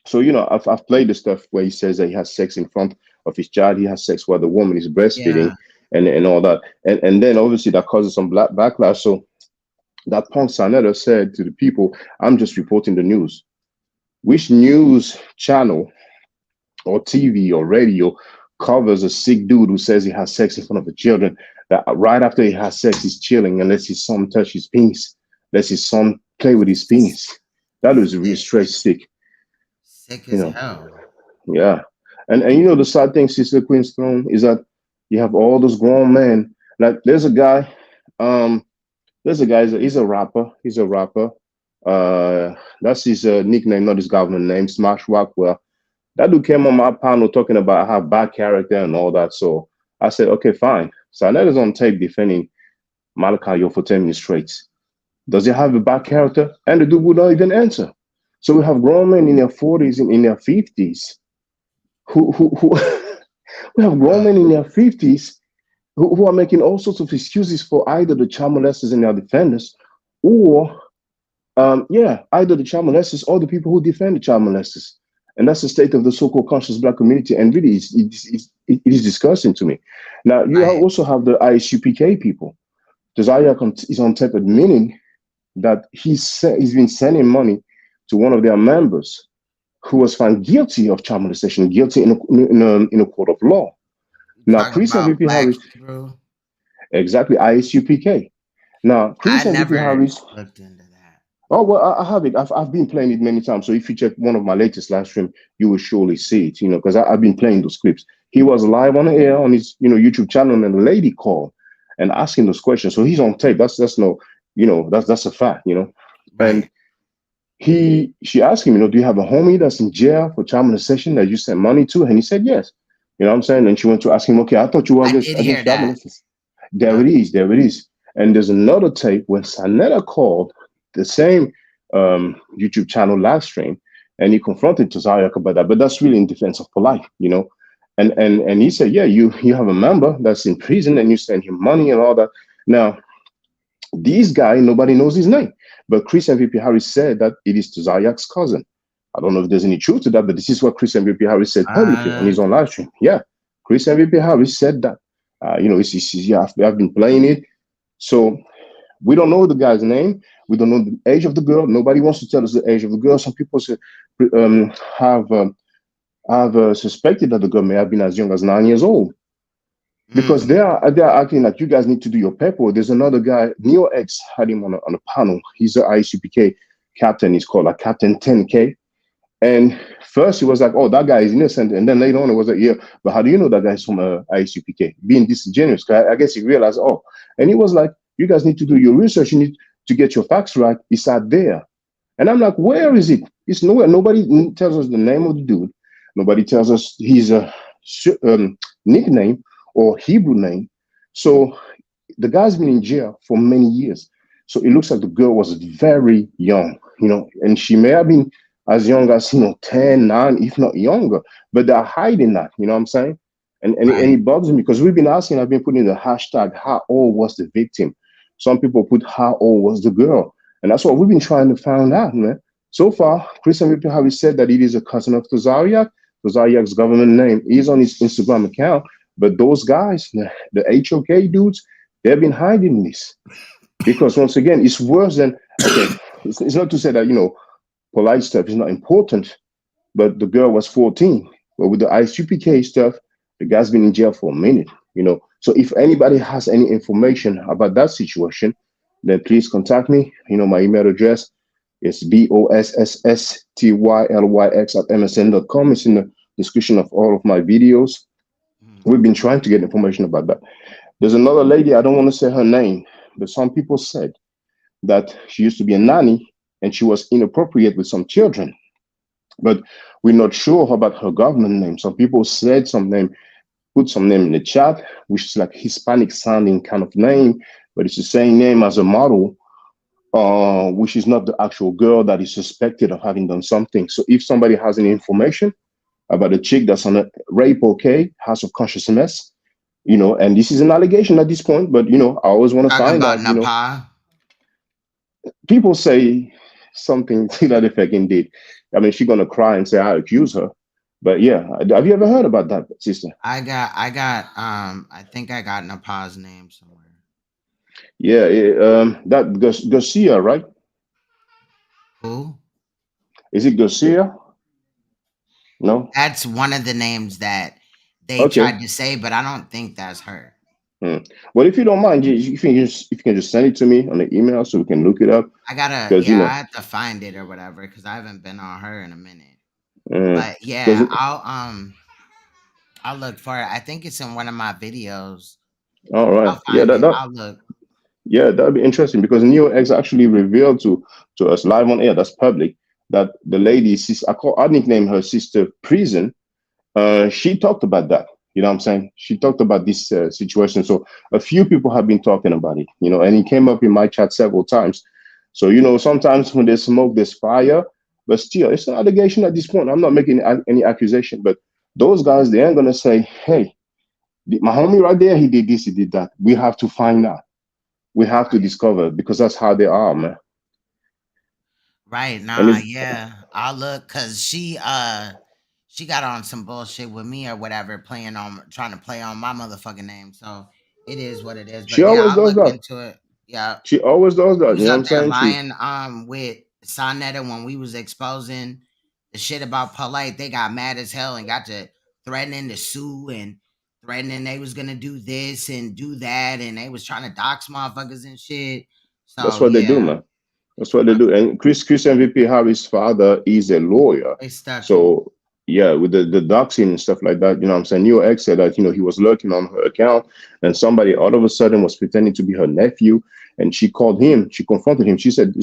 so I've played the stuff where he says that he has sex in front of his child. He has sex while the woman is breastfeeding and all that. And then obviously that causes some backlash. So that punk Sanada said to the people, I'm just reporting the news. Which news channel or TV or radio covers a sick dude who says he has sex in front of the children, that right after he has sex, he's chilling and lets his son touch his penis, lets his son play with his penis? That is really straight sick. Sick as hell. Yeah. And the sad thing, Sister Queen's Throne, is that you have all those grown men. Like there's a guy, he's a rapper. That's his nickname, not his government name, Smash Rockwell. That dude came on my panel talking about I have bad character and all that. So I said, okay, fine. So Sanada's on tape defending Malachi Yo for 10 minutes straight. Does he have a bad character? And the dude would not even answer. So we have grown men in their 40s and in their 50s who we have grown men in their 50s who are making all sorts of excuses for either the child molesters and their defenders, or either the child molesters or the people who defend the child molesters. And that's the state of the so-called conscious Black community. And really, it is disgusting to me. Now, you also have the ISUPK people. Desire is on tape admitting that he's been sending money to one of their members who was found guilty of child molestation, guilty in a court of law. You Now, talking Chris and about VP Black Harris, Hebrew? exactly, ISUPK. Now, I Chris and VP never Harris, looked into that. oh, well, I have it. I've been playing it many times. So if you check one of my latest live stream, you will surely see it, because I've been playing those clips. He was live on the air on his, YouTube channel, and a lady called and asking those questions. So he's on tape. That's no, that's a fact. And Right. she asked him, do you have a homie that's in jail for child molestation that you sent money to? And he said yes. You know what I'm saying? And she went to ask him, okay, I thought you were I against did hear against child that. molestation. There Yep. it is. There it is. And there's another tape when Sanetta called the same YouTube channel live stream, and he confronted Tazariak about that. But that's really in defense of polite. And he said, yeah, you have a member that's in prison, and you send him money and all that. Now, this guy, nobody knows his name, but Chris MVP Harris said that it is Tazariak's cousin. I don't know if there's any truth to that, but this is what Chris MVP Harris said publicly on his own live stream. Yeah, Chris MVP Harris said that. Yeah, I've been playing it. So we don't know the guy's name. We don't know the age of the girl. Nobody wants to tell us the age of the girl. Some people have suspected that the girl may have been as young as 9 years old, because Mm. they're acting like you guys need to do your paperwork. There's another guy, Neo X had him on a panel. He's an ICPK captain. He's called like Captain 10K. And first he was like, "Oh, that guy is innocent," and then later on it was like, "Yeah, but how do you know that guy's from ICPK?" Being disingenuous, I guess he realized, "Oh," and he was like, "You guys need to do your research. You need to get your facts right. It's out there." And I'm like, "Where is it? It's nowhere. Nobody tells us the name of the dude. Nobody tells us his nickname or Hebrew name. So the guy's been in jail for many years. So it looks like the girl was very young, and she may have been as young as 10, 9, if not younger, but they're hiding that, you know what I'm saying? And Right. it bugs me because we've been asking, I've been putting the hashtag, how old was the victim? Some people put how old was the girl? And that's what we've been trying to find out, man. So far, Christian people have said that it is a cousin of Tazariak. Tazariak's government name is on his Instagram account, but those guys, the HOK dudes, they've been hiding this. Because once again, it's worse than, okay, it's not to say that, polite stuff is not important, but the girl was 14. But with the ICPK stuff, the guy's been in jail for a minute. So if anybody has any information about that situation, then please contact me. My email address is bossstylix@msn.com. It's in the description of all of my videos. Mm. We've been trying to get information about that. There's another lady, I don't want to say her name, but some people said that she used to be a nanny and she was inappropriate with some children. But we're not sure about her government name. Some people said some name, put some name in the chat, which is like Hispanic sounding kind of name, but it's the same name as a model, which is not the actual girl that is suspected of having done something. So if somebody has any information about a chick that's on a rape, okay, house of consciousness, and this is an allegation at this point, but I always want to Talking find about out. Nepal. People say something to that effect. Indeed, I mean, she's gonna cry and say I accuse her. But yeah, have you ever heard about that, sister? I think I got Nepal's name somewhere. Yeah, that Garcia, right? Who? Is it Garcia? No. That's one of the names that they Okay. tried to say, but I don't think that's her. Hmm. Well, if you don't mind, if you can just send it to me on the email so we can look it up, because Yeah, I have to find it or whatever because I haven't been on her in a minute. But because yeah, I'll look for it. I think it's in one of my videos. all right, I'll yeah, find that it. that I'll look. yeah, that'd be interesting because NeoX actually revealed to us live on air, that's public, that the lady, I nickname her sister Prison. She talked about that. You know what I'm saying? She talked about this situation. So a few people have been talking about it, and it came up in my chat several times. So, sometimes when there's smoke, there's fire, but still, it's an allegation at this point. I'm not making any accusation, but those guys, they ain't going to say, hey, my homie right there, he did this, he did that. We have to find out. We have to Right. discover because that's how they are, man. Right. And Nah, it's, yeah. I'll look because she got on some bullshit with me or whatever, trying to play on my motherfucking name. So it is what it is. she But yeah, always I'll does look that. into it. Yeah. She always does He that. You was know what up I'm there saying? lying with Sonetta when we was exposing the shit about Polite. They got mad as hell and got to threatening to sue and threatening they was gonna do this and do that, and they was trying to dox motherfuckers and shit. That's So what they do, yeah, man. That's what they do. And Chris MVP Harris' father is a lawyer. they stuck him. So yeah, with the doxing and stuff like that, you know what I'm saying? Your ex said that, he was lurking on her account and somebody all of a sudden was pretending to be her nephew. And she called him, she confronted him. She said,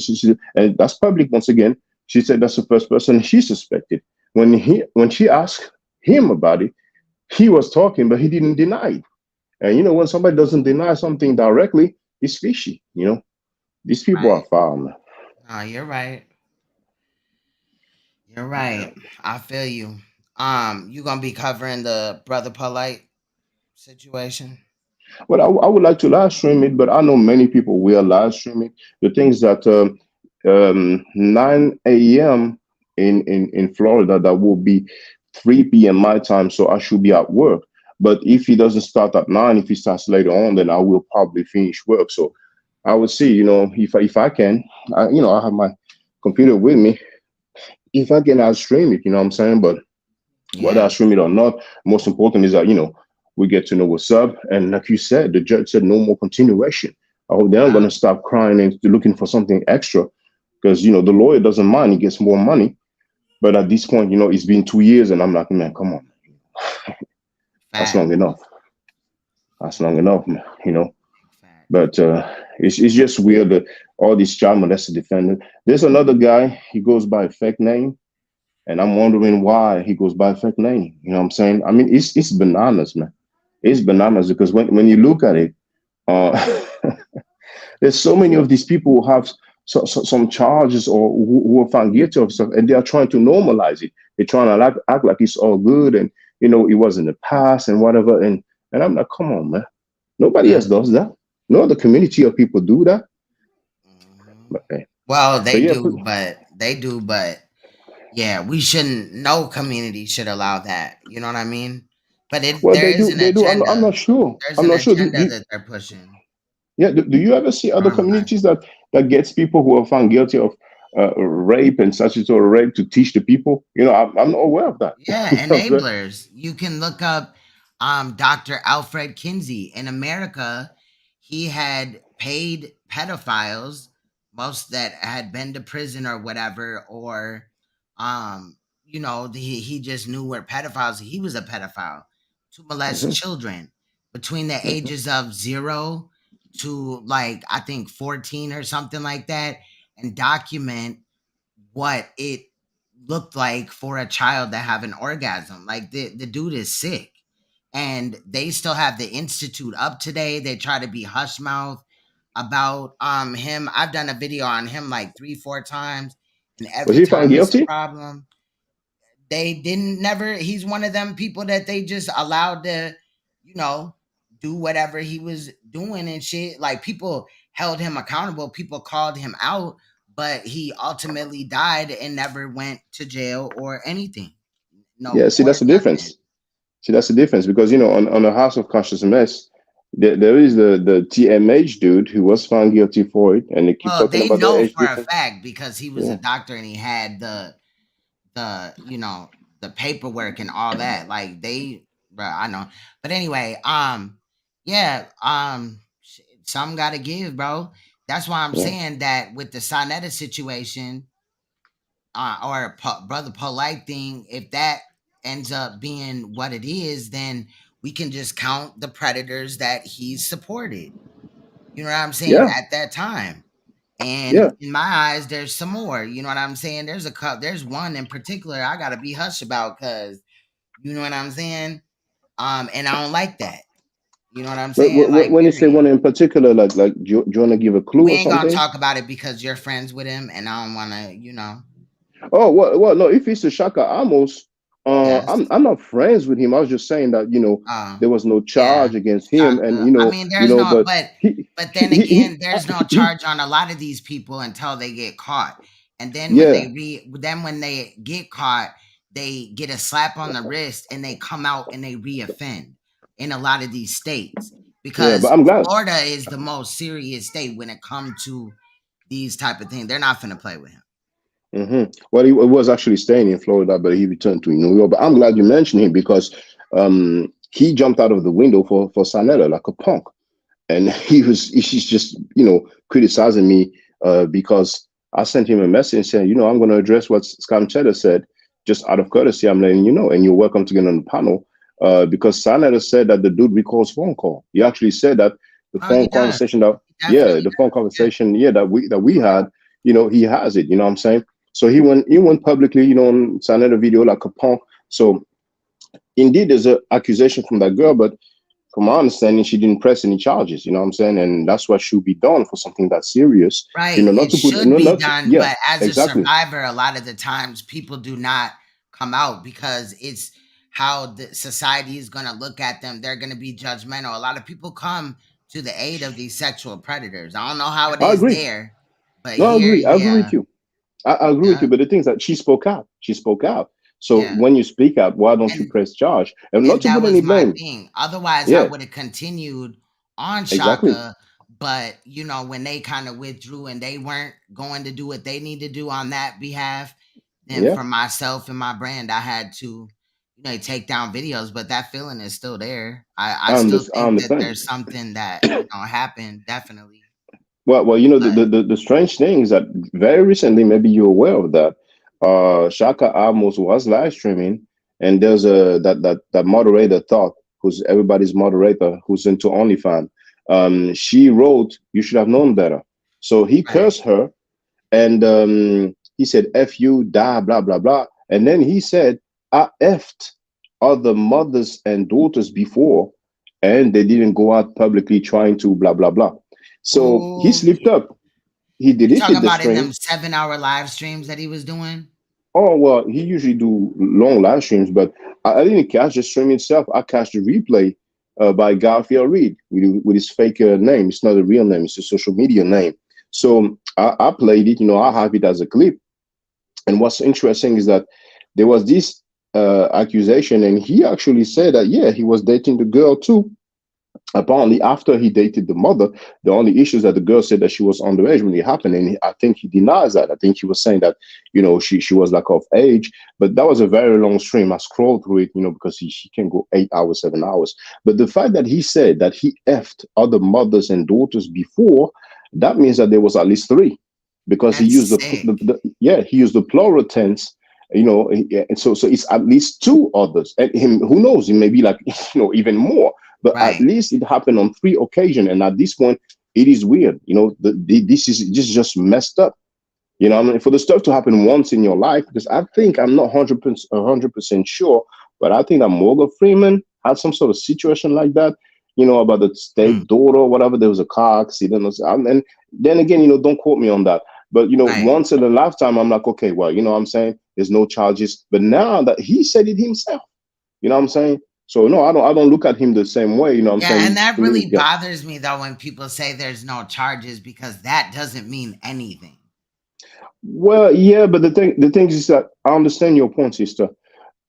and that's public once again. She said that's the first person she suspected. When she asked him about it, he was talking, but he didn't deny it. And when somebody doesn't deny something directly, it's fishy. These people are Right. foul, man. No, you're right. You're right. I feel you. You gonna be covering the brother Polite situation? Well, I would like to live stream it, but I know many people will live stream it. The things that 9 a.m. in Florida, that will be 3 p.m. my time, so I should be at work. But if he doesn't start at 9, if he starts later on, then I will probably finish work. So I will see, if I can, I have my computer with me. If I can, I'll stream it, you know what I'm saying? But whether I Yeah. stream it or not, most important is that, we get to know what's up. And like you said, the judge said no more continuation. I hope they're not going to stop crying and looking for something extra because, the lawyer doesn't mind. He gets more money. But at this point, it's been 2 years and I'm like, man, come on. That's Fact. long enough. That's long enough, man. Fact. But it's just weird that all these child molested defendant. There's another guy, he goes by a fake name. And I'm wondering why he goes by a fake name. You know what I'm saying? I mean, it's bananas, man. It's bananas because when you look at it, uh, there's so many of these people who have some charges or who are found guilty of stuff, and they are trying to normalize it. They're trying to act like it's all good, and it was in the past and whatever. And I'm like, come on, man. Nobody Yeah. else does that. No other community of people do that. Mhm. But, Well, but yeah, they do, but yeah, we shouldn't. No community should allow that. You know what I mean? But well, there they is do. an They do. I'm agenda. not sure. There's I'm an not sure. agenda that they're pushing. Yeah, do you ever see other Online. communities that gets people who are found guilty of rape and statutory rape to teach the people? I'm not aware of that. Yeah, You know what I'm saying? enablers. You can look up Dr. Alfred Kinsey. In America, he had paid pedophiles, most that had been to prison or whatever, or he just knew where pedophiles, he was a pedophile, to molest Mhm, children between the mhm. ages of 0 to like I think 14 or something like that, and document what it looked like for a child to have an orgasm. Like the dude is sick. And they still have the institute up today. They try to be hush mouth about him. I've done a video on him like 3, 4 times, and Was every he found time it's a guilty? problem. They didn't never he's one of them people that they just allowed to, you know, do whatever he was doing and shit. Like people held him accountable, people called him out, but he ultimately died and never went to jail or anything. No Yeah. See, that's court, the nothing. difference. See, that's the difference because on the House of Conscious Mess, there is the TMH dude who was found guilty for it, and they keep Well, talking they about the know age for a difference. fact because he was a Yeah. doctor and he had the the paperwork and all that. Like they, bro, I know. But anyway, yeah, some got to give, bro. That's why I'm Yeah. saying that with the Sonetta situation, or brother Polite thing, if that ends up being what it is, then we can just count the predators that he supported. You know what I'm saying? Yeah. At that time. And Yeah. in my eyes, there's some more. You know what I'm saying? There's one in particular I gotta be hush about because you know what I'm saying? And I don't like that. You know what I'm But saying? Like, when you say period. one in particular, do you want to give a clue We or ain't gonna something? talk about it because you're friends with him, and I don't wanna, Oh, well, no. If it's a Shaka Amos, yes. I'm not friends with him. I was just saying that Uh there was no yeah. charge against him, and Shaka. I mean, there's no but but then he again, there's no charge on a lot of these people until they get caught. And then yeah. when they get caught, they get a slap on the wrist and they come out and they reoffend in a lot of these states. Yeah, because but I'm glad. Florida is the most serious state when it comes to these type of things. They're not finna play with him. Well, he was actually staying in Florida, but he returned to New York. But I'm glad you mentioned him because he jumped out of the window for Sanetta like a punk, and he's just criticizing me because I sent him a message saying, I'm going to address what Scam Cheddar said just out of courtesy. I'm letting you know, and you're welcome to get on the panel because Sanetta said that the dude records phone call. He actually said that the Oh, he phone does. conversation that He definitely the phone does. Yeah. conversation that we had, he has it. You know what I'm saying? So he went publicly, on Sanetta video like a punk. So indeed, there's an accusation from that girl, but from my understanding, she didn't press any charges. You know what I'm saying? And that's what should be done for something that serious. Right. Not It to put, should be not to, done, yeah, but as a exactly. survivor, a lot of the times people do not come out because it's how the society is going to look at them. They're going to be judgmental. A lot of people come to the aid of these sexual predators. I don't know how it I is agree. there, but No, I here, agree. I agree yeah, with you. I agree with yeah, you. But the things that she spoke out, she spoke out. So yeah. when you speak out, why don't you And press charge? And not and to that put any was my blame. thing. Otherwise, I Yeah, would have continued on exactly. Shaka. But when they kind of withdrew and they weren't going to do what they need to do on that behalf, then Yeah, for myself and my brand, I had to, take down videos. But that feeling is still there. I still I think that understand. there's something that happened definitely. Well, But the strange thing is that very recently, maybe you're aware of that. Shaka Amos was live streaming, and there's a that moderator thought, who's everybody's moderator, who's into OnlyFans. She wrote, "You should have known better." So he right, cursed her, and he said, "F you, die, blah blah blah," and then he said, "I effed other mothers and daughters before, and they didn't go out publicly trying to blah blah blah." So he oh, slipped up. He you talking deleted the about in stream. them 7 hour live streams that he was doing? Oh well, he usually do long live streams, but I didn't catch the stream itself. I catch the replay by Garfield Reed with his fake name. It's not a real name; it's a social media name. So I played it. I have it as a clip. And what's interesting is that there was this accusation, and he actually said that yeah, he was dating the girl too. Apparently, after he dated the mother, the only issue is that the girl said that she was underage when it happened, and I think he denies that. I think he was saying that she was like of age, but that was a very long stream. I scrolled through it, because she can go 8 hours, 7 hours. But the fact that he said that he effed other mothers and daughters before, that means that there was at least three, because he used That's sick. he used the plural tense. And so it's at least two others, and him, who knows, it may be like even more, but at Right. least it happened on three occasions. And at this point, it is weird. This is just messed up. I mean, for the stuff to happen once in your life, because I think I'm not 100% sure, but I think that Morgan Freeman had some sort of situation like that. About the Mm, stepdaughter or whatever. There was a car accident, and then again, don't quote me on that. But right. once in a lifetime, I'm like, okay, well, what I'm saying, there's no charges. But now that he said it himself, what I'm saying. So no, I don't look at him the same way. I'm Yeah, and saying that to me, really yeah. bothers me though when people say there's no charges because that doesn't mean anything. Well, yeah, but the thing is that I understand your point, sister.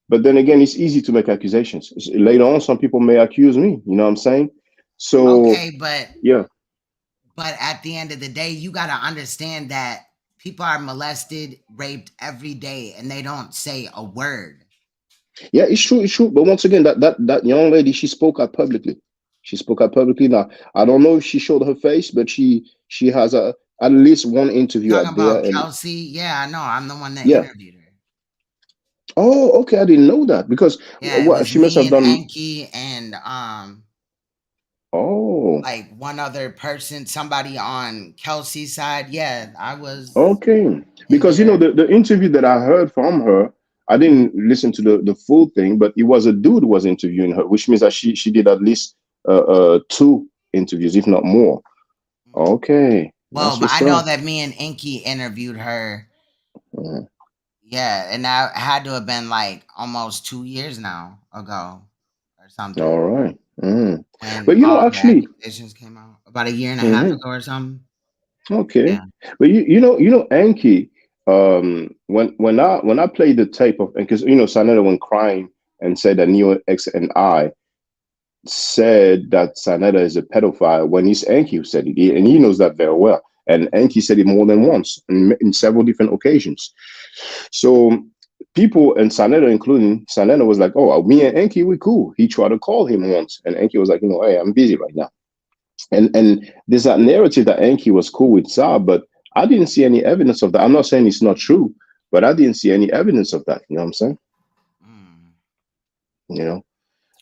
But then again, it's easy to make accusations. Later on, some people may accuse me. You know what I'm saying? So Okay, but yeah, at the end of the day, you got to understand that people are molested, raped every day and they don't say a word. yeah, it's true, it's true. But once again, that young lady, she spoke out publicly. She spoke out publicly. Now I don't know if she showed her face, but she has at least one You interview talking out there, about and Kelsey? Yeah, I know. I'm the one that yeah. interviewed her. Oh, okay, I didn't know that because Yeah, it what was she must me have and done. Anki and Oh, like one other person, somebody on Kelsey's side. Yeah, I was okay. in Because there. the interview that I heard from her, I didn't listen to the full thing, but it was a dude who was interviewing her, which means that she did at least two interviews, if not more. Okay, Well, that's but what's I know up. that me and Inky interviewed her. Mhm. Yeah, and that had to have been like almost 2 years now ago or All something right. Mhm. when But all the actually, accusations came out. About a year and a half mhm, ago or something. okay. Yeah. But Anki, when I played the tape of, because Sanetta went crying and said that Neo X and I said that Sanetta is a pedophile when it's Enki who said it, and he knows that very well. And Enki said it more than once in several different occasions. So people, and Sanetta including, Sanetta was like, "Oh, me and Enki, we cool." He tried to call him once, and Enki was like, "Hey, I'm busy right now." And there's that narrative that Enki was cool with Saab, but I didn't see any evidence of that. I'm not saying it's not true, but I didn't see any evidence of that. You know what I'm saying? Mm. You know,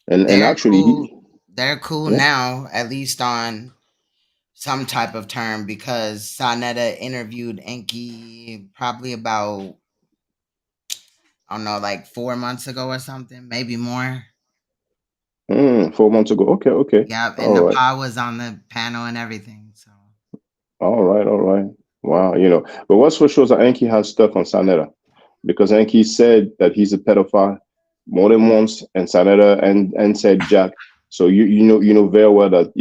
and They're actually, cool. They're cool yeah. now, at least on some type of term, because Sonetta interviewed Enki probably about, I don't know, like 4 months ago or something, maybe more. 4 months ago. Okay, okay, Yeah, and all the right, pa was on the panel and everything. So all right, all right. Wow, but what's for sure is that Enki has stuff on Sanetta because Enki said that he's a pedophile more than once, and Sanetta and said Jack. So you know very well that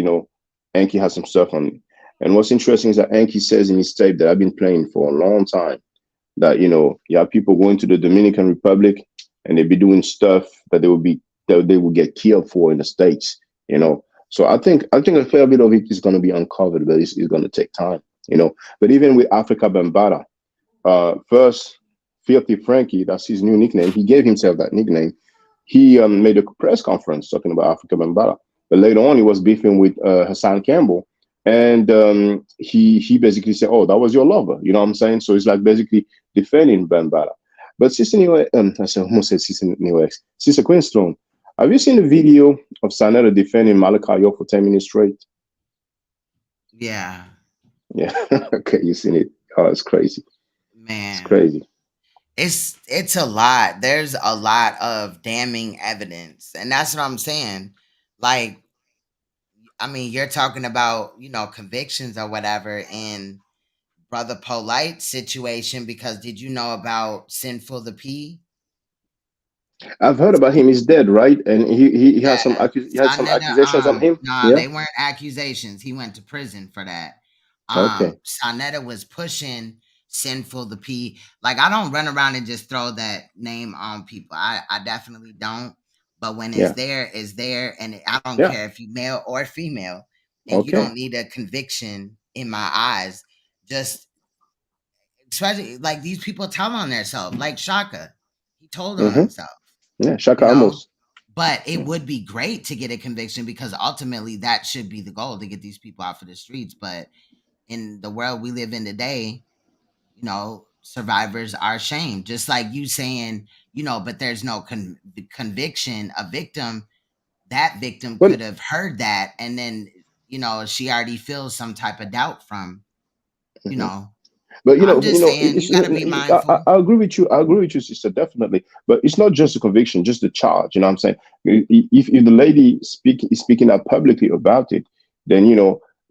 Enki has some stuff on him. And what's interesting is that Enki says in his tape that I've been playing for a long time that you have people going to the Dominican Republic and they be doing stuff that they will get killed for in the States. So I think a fair bit of it is going to be uncovered, but it's going to take time. But even with Africa Bambata, first Filthy Frankie, that's his new nickname. He gave himself that nickname. He made a press conference talking about Africa Bambata, but later on he was beefing with Hassan Campbell, and he basically said, "Oh, that was your lover." You know what I'm saying? So it's like basically defending Bambata. But Sister New, I said almost said Sister New X, Sister Queenstone. Have you seen the video of Sanetta defending Malachi for 10 minutes straight? yeah, Yeah. Okay, you seen it? Oh, it's crazy. It's man, crazy. it's a lot. There's a lot of damning evidence, and that's what I'm saying. Like, I mean, you're talking about convictions or whatever in Brother Polite situation, because did you know about Sinful the P? I've heard about him. He's dead, right? And he Yeah, has he had some Sonetta, accusations on him. nah, Yeah. they weren't accusations. He went to prison for that. Okay. Sonetta was pushing Sinful the P. Like, I don't run around and just throw that name on people. I definitely don't. But when Yeah. it's there, and I don't Yeah. care if you male or female, and you Okay. don't need a conviction in my eyes. Just especially like these people tell on themselves, like Shaka. He told on Mm-hmm. himself, Yeah. you Shaka know. Amos. But it Yeah. would be great to get a conviction, because ultimately that should be the goal, to get these people out for the streets. But in the world we live in today, survivors are shamed. Just like you saying, but there's no conviction. A victim, that victim But could have heard that, and then she already feels some type of doubt from. You mhm. know, But I'm just saying you got to be mindful. I agree with you. I agree with you, sister, definitely. But it's not just the conviction, just the charge. You know what I'm saying? If the lady is speaking out publicly about it, then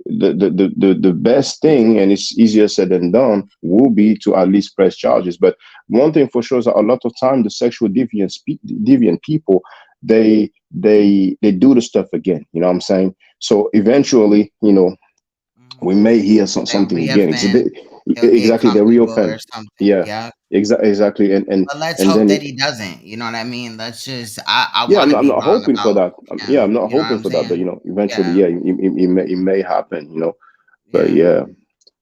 the best thing, and it's easier said than done, will be to at least press charges. But one thing for sure is that a lot of time the sexual deviant people, they do the stuff again. You know what I'm saying? So eventually, we Mhm. may hear They'll something again. reoffend. He'll get Exactly, the real comfortable or fan. something. Yeah, Yeah. exactly, and and But let's and hope then that he doesn't. You know what I mean? Let's just. I yeah, want to I'm be not wrong hoping for about that. Yeah, I'm him. not You know what hoping I'm for that, but saying? eventually, Yeah. yeah, it may happen. But Yeah. yeah,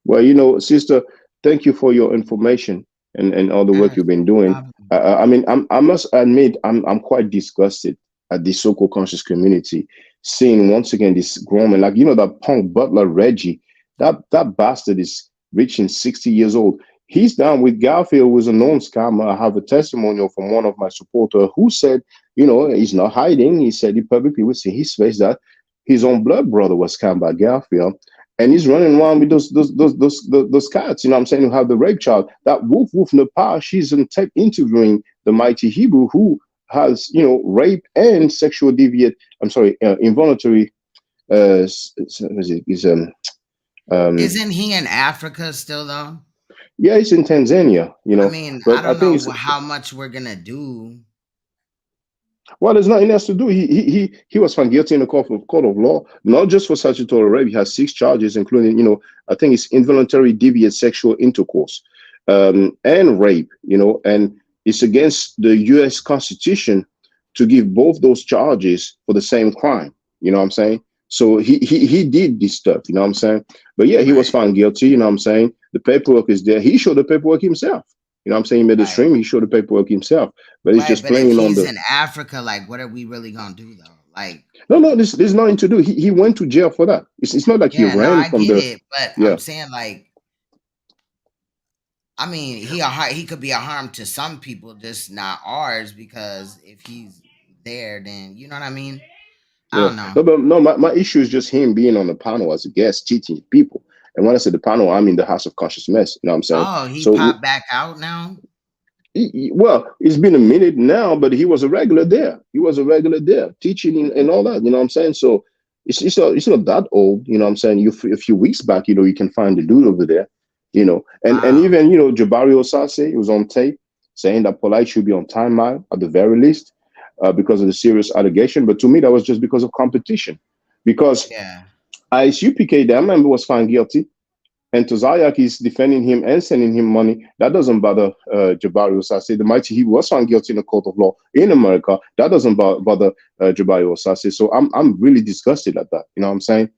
well, sister, thank you for your information and all the work Yes. you've been No doing. problem. I mean, I must admit, I'm quite disgusted at the so-called conscious community seeing once again this grown man, like that punk butler Reggie, that bastard is reaching 60 years old. He's down with Garfield, who is a known scammer. I have a testimonial from one of my supporters who said, he's not hiding. He said he publicly would see his face that his own blood brother was scammed by Garfield, and he's running around with those cats. You know what I'm saying? Who have the rape child? That Wolf Nepal. She's interviewing the mighty Hebrew who has rape and sexual deviate. I'm sorry, involuntary. Is um Isn't he in Africa still though? yeah, it's in Tanzania. I mean, I But I don't think know it's how much we're gonna do. well, there's nothing else to do. He was found guilty in the court of law, not just for statutory rape. He has 6 charges, including I think it's involuntary deviant sexual intercourse, and rape. And it's against the U.S. Constitution to give both those charges for the same crime. You know what I'm saying? So he did this stuff. You know what I'm saying? But yeah, he was Right. found guilty. You know what I'm saying? The paperwork is there. He showed the paperwork himself. You know what I'm saying? He made a Right. stream. He showed the paperwork himself. But he's Right. just But if playing on he's the. in Africa, like, what are we really gonna do though? Like, No, no. There's nothing to do. He went to jail for that. It's not like he yeah, no, ran I from get the. it, but Yeah. I'm saying like, I mean, he could be a harm to some people, just not ours. Because if he's there, then you know what I mean. I Yeah. don't know. No, but no, my issue is just him being on the panel as a guest teaching people. And when I say the panel, I mean the House of Conscious Mess. You know what I'm saying? Oh, he So popped back out now. well, it's been a minute now, but he was a regular there. He was a regular there, teaching and all that. You know what I'm saying? So it's not that old. You know what I'm saying? A few weeks back, you can find the dude over there. And Wow. even Jabari Osase was on tape saying that Polite should be on timeout at the very least because of the serious allegation. But to me, that was just because of competition. Because Yeah. ISUPK, I remember, was found guilty and Tozayak is defending him and sending him money. That doesn't bother Jabari Osase. The mighty he was found guilty in a court of law in America. That doesn't bother Jabari Osase. So I'm really disgusted at that. You know what I'm saying?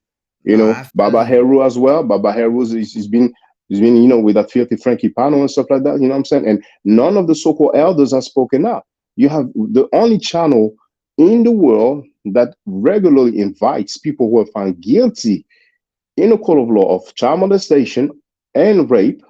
No, I feel Baba you. Heru as well. Baba Heru has been with that filthy Frankie Pano and stuff like that. You know what I'm saying? And none of the so-called elders have spoken out. You have the only channel in the world that regularly invites people who are found guilty in a court of law of child molestation and rape,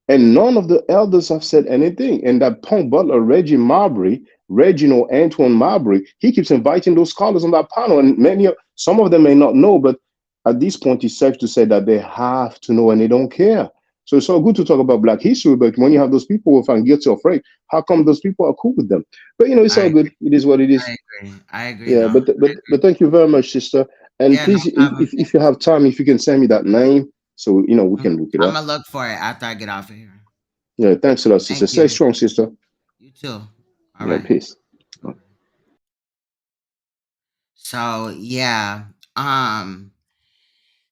and none of the elders have said anything. And that punk butler, Reginald Antoine Marbury, he keeps inviting those scholars on that panel, and some of them may not know, but at this point, it's safe to say that they have to know and they don't care. So it's all good to talk about Black history, but when you have those people who are found guilty of rape, how come those people are cool with them? But it's all I good. It is what it is. I agree. I agree Yeah, though. but thank you very much, sister. And Yeah, no please, problem. if you have time, if you can send me that name, so we can look it I'm up. gonna look for it after I get off of here. Yeah, thanks a lot, sister. Thank Stay you. strong, sister. You too. All Yeah, right. peace. Bye-bye. So yeah, um,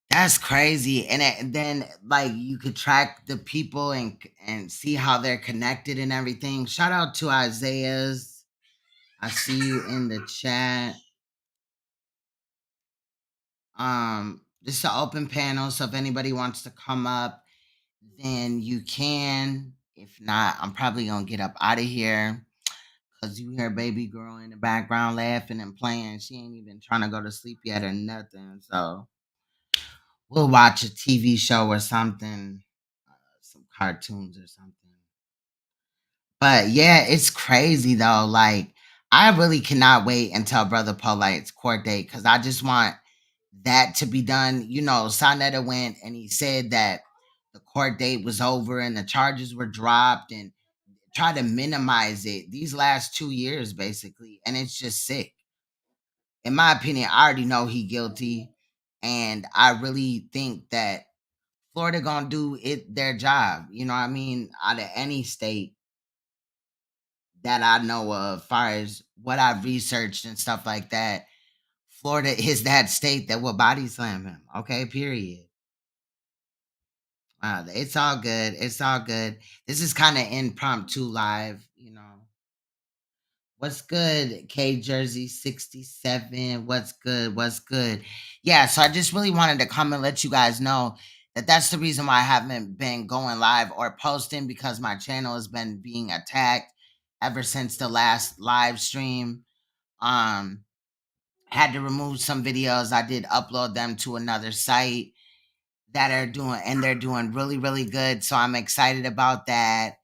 that's crazy. Then like you could track the people and see how they're connected and everything. Shout out to Isaiah's. I see you in the chat. This is an open panel, so if anybody wants to come up, then you can. If not, I'm probably gonna get up out of here because you hear baby girl in the background laughing and playing. She ain't even trying to go to sleep yet or nothing. So we'll watch a TV show or something, some cartoons or something. But yeah, it's crazy though. Like, I really cannot wait until Brother Polite's court date because I just want that to be done. Sonetta went and he said that the court date was over and the charges were dropped and try to minimize it these last 2 years, basically. And it's just sick. In my opinion, I already know he guilty. And I really think that Florida gonna do it their job. You know what I mean? Out of any state that I know of, far as what I've researched and stuff like that, Florida is that state that will body slam him. Okay, period. It's all good. It's all good. This is kind of impromptu live. What's good, K Jersey 67? What's good? What's good? Yeah, so I just really wanted to come and let you guys know that that's the reason why I haven't been going live or posting because my channel has been being attacked ever since the last live stream. Um, had to remove some videos. I did upload them to another site they're doing really, really good. So I'm excited about that.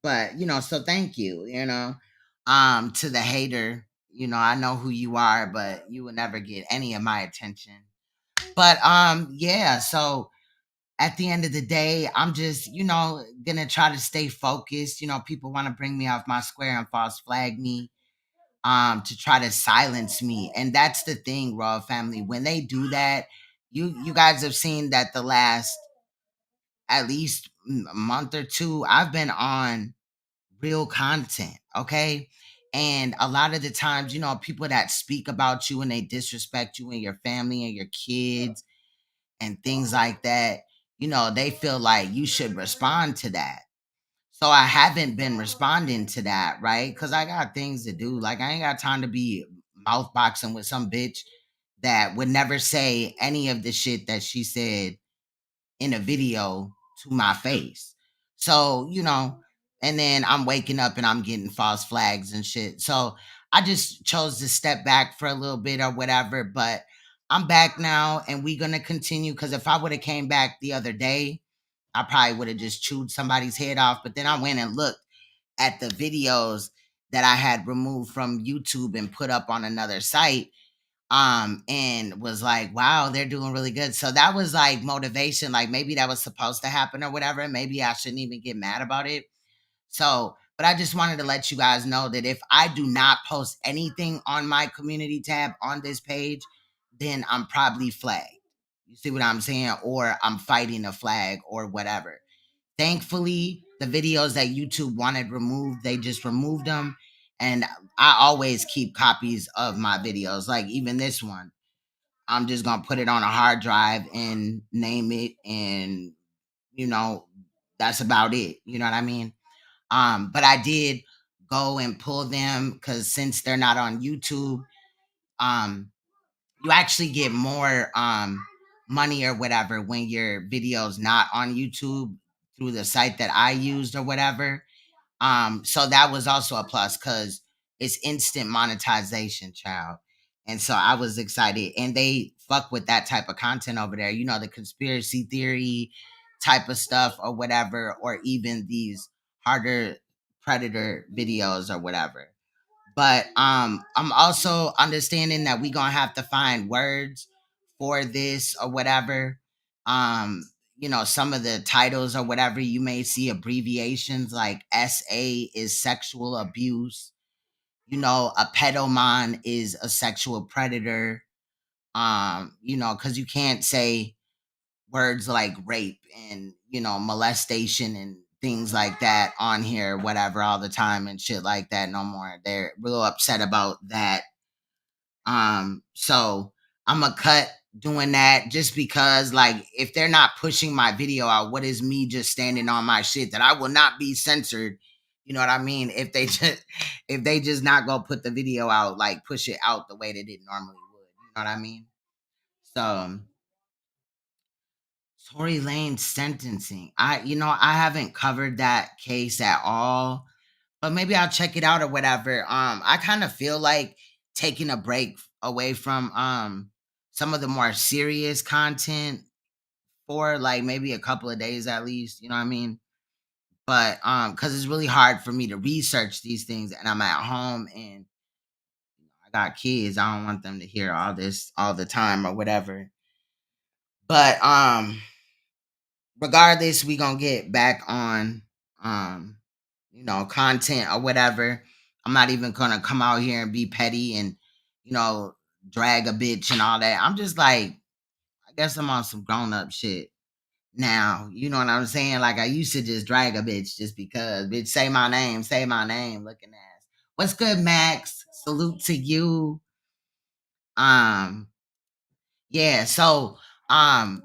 But so thank you, to the hater. I know who you are, but you will never get any of my attention. But yeah, so at the end of the day, I'm just, gonna try to stay focused. People want to bring me off my square and false flag me to try to silence me. And that's the thing, Raw Family. When they do that, you guys have seen that the last at least a month or two, I've been on real content, okay? And a lot of the times, people that speak about you and they disrespect you and your family and your kids and things like that, they feel like you should respond to that. So I haven't been responding to that, right? Because I got things to do. Like, I ain't got time to be mouth boxing with some bitch that would never say any of the shit that she said in a video to my face. So, you know, and then I'm waking up and I'm getting false flags and shit. So I just chose to step back for a little bit or whatever, but I'm back now and we're gonna continue because if I would have came back the other day, I probably would have just chewed somebody's head off. But then I went and looked at the videos that I had removed from YouTube and put up on another site, and was like, wow, they're doing really good. So that was like motivation, like maybe that was supposed to happen or whatever. Maybe I shouldn't even get mad about it. So, but I just wanted to let you guys know that if I do not post anything on my community tab on this page, then I'm probably flagged. You see what I'm saying? Or I'm fighting a flag or whatever. Thankfully, the videos that YouTube wanted removed, they just removed them. And I always keep copies of my videos, like even this one. I'm just gonna put it on a hard drive and name it, and you know, that's about it. You know what I mean? But I did go and pull them because since they're not on YouTube, um, you actually get more money or whatever when your video's not on YouTube through the site that I used or whatever. So that was also a plus because it's instant monetization, child. And so I was excited. And they fuck with that type of content over there, you know, the conspiracy theory type of stuff or whatever, or even these harder predator videos or whatever. But I'm also understanding that we gonna have to find words for this or whatever. You know, some of the titles or whatever, you may see abbreviations like SA is sexual abuse. You know, a pedoman is a sexual predator. You know, because you can't say words like rape and, you know, molestation and things like that on here, whatever, all the time and shit like that no more. They're real upset about that. So I'm gonna cut doing that just because, like, if they're not pushing my video out, what is me just standing on my shit that I will not be censored? You know what I mean? If they just not gonna put the video out, like push it out the way that it normally would. You know what I mean? So Tory Lane's sentencing. I haven't covered that case at all, but maybe I'll check it out or whatever. I kind of feel like taking a break away from some of the more serious content for like maybe a couple of days at least, you know what I mean? But cuz it's really hard for me to research these things and I'm at home and I got kids. I don't want them to hear all this all the time or whatever. But regardless, we gonna get back on um you know, content or whatever. I'm not even gonna come out here and be petty and, you know, drag a bitch and all that. I'm just like, I guess I'm on some grown up shit now. You know what I'm saying? Like I used to just drag a bitch just because, bitch, say my name, looking ass. What's good, Max? Salute to you. Um, yeah, so um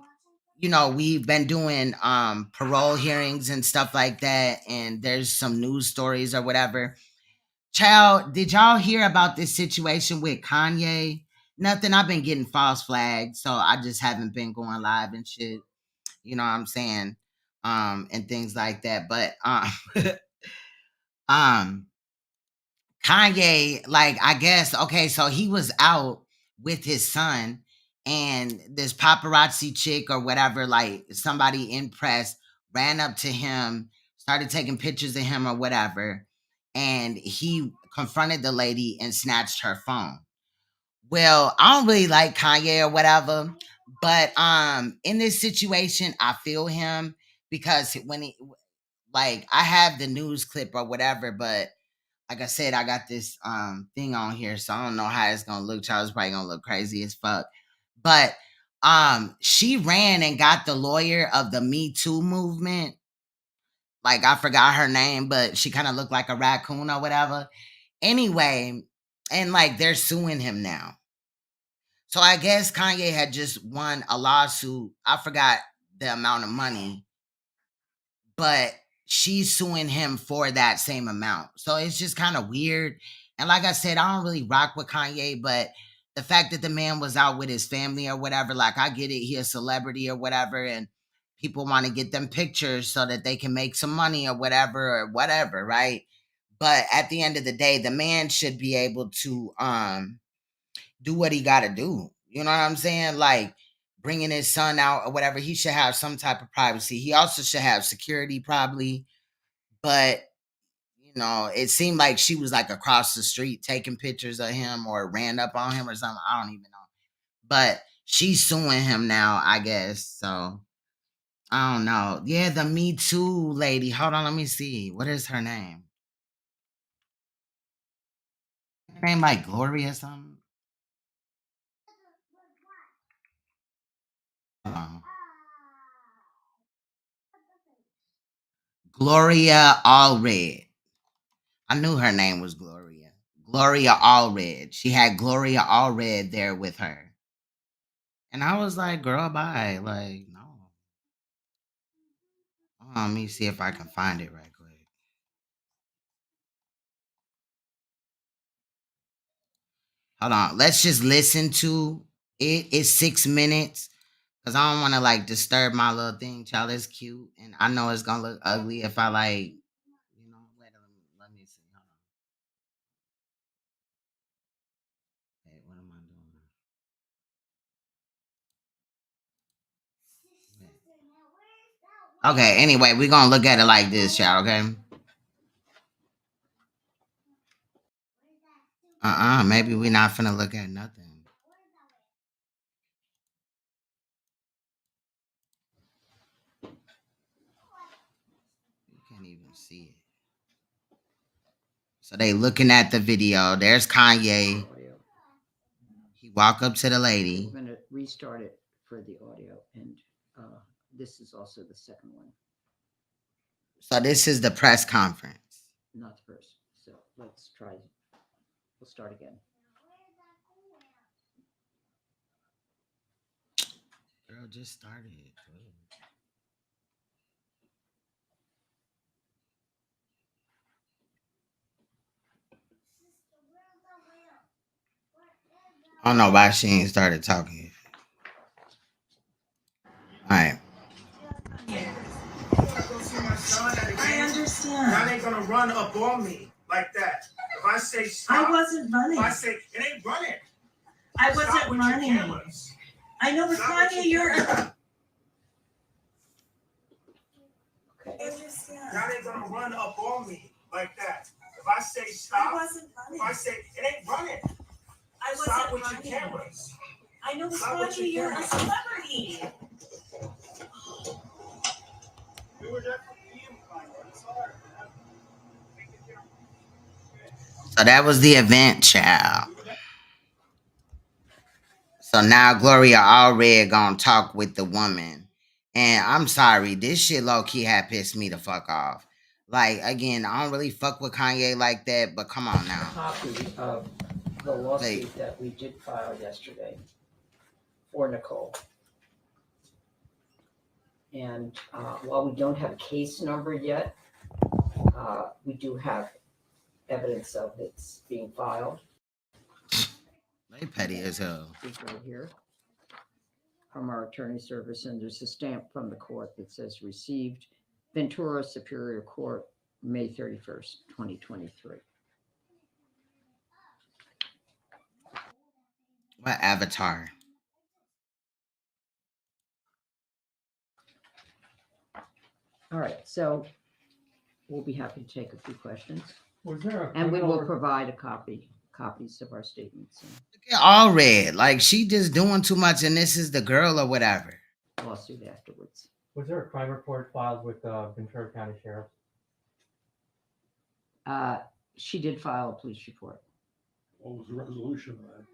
you know, we've been doing parole hearings and stuff like that, and there's some news stories or whatever. Child, did y'all hear about this situation with Kanye? Nothing. I've been getting false flags, so I just haven't been going live and shit. You know what I'm saying? And things like that. But um Kanye, like, I guess, okay, so he was out with his son, and this paparazzi chick or whatever, like somebody in press, ran up to him, started taking pictures of him or whatever, and he confronted the lady and snatched her phone. Well, I don't really like Kanye or whatever, but in this situation, I feel him because when he, like, I have the news clip or whatever, but like I said, I got this thing on here, so I don't know how it's gonna look. Charles probably gonna look crazy as fuck. But she ran and got the lawyer of the Me Too movement. Like I forgot her name, but she kind of looked like a raccoon or whatever. Anyway, and like they're suing him now. So I guess Kanye had just won a lawsuit. I forgot the amount of money, but she's suing him for that same amount. So it's just kind of weird And like I said, I don't really rock with Kanye, but the fact that the man was out with his family or whatever, like I get it, he a celebrity or whatever, and people want to get them pictures so that they can make some money or whatever, right? But at the end of the day, the man should be able to do what he got to do. You know what I'm saying? Like bringing his son out or whatever, he should have some type of privacy. He also should have security probably, but it seemed like she was like across the street taking pictures of him or ran up on him or something. I don't even know. But she's suing him now, I guess. So I don't know. Yeah, the Me Too lady. Hold on, let me see. What is her name? Her name like Gloria or something? Hold on. Gloria Allred. I knew her name was Gloria. Gloria Allred. She had Gloria Allred there with her. And I was like, girl, bye. Like, no. Hold on, let me see if I can find it right quick. Hold on. Let's just listen to it. It's 6 minutes. Cause I don't want to like disturb my little thing. Child is cute. And I know it's gonna look ugly if I like, let me see. Hold on. Wait, what am I doing? Okay, anyway, we're gonna look at it like this, child, okay? Maybe we're not finna look at nothing. You can't even see it. So they looking at the video. There's Kanye. He walk up to the lady. I'm going to restart it for the audio, and this is also the second one, So this is the press conference. not the first. So let's try. We'll start again. Girl, just started. I don't know why she ain't started talking. All right. I understand. Y'all ain't gonna run up on me like that. If I say stop, I wasn't running. if I say it ain't running. I Stop wasn't with your running. cameras. I know, but Stop with Kanye, your you're. cameras. I understand. Y'all ain't gonna run up on me like that. If I say stop, I wasn't running. if I say it ain't running. I Stop wasn't with running. your cameras. I know, but Stop with Kanye, your you're a cameras. celebrity. So that was the event, child. So now Gloria Allred gonna talk with the woman. And I'm sorry, this shit low key had pissed me the fuck off. Like, again, I don't really fuck with Kanye like that, but come on A now. copy of the lawsuit that we did file yesterday for Nicole. And while we don't have a case number yet, we do have evidence of it's being filed. They petty as hell. It's right here from our attorney service, and there's a stamp from the court that says received Ventura Superior Court, May 31st, 2023. What avatar? All right, so we'll be happy to take a few questions, Was there a and we will criminal- provide copies of our statements Look at Allred. Like, she just doing too much, and this is the girl or whatever. and lawsuit afterwards. Was there a crime report filed with Ventura County Sheriff? She did file a police report. What was the resolution of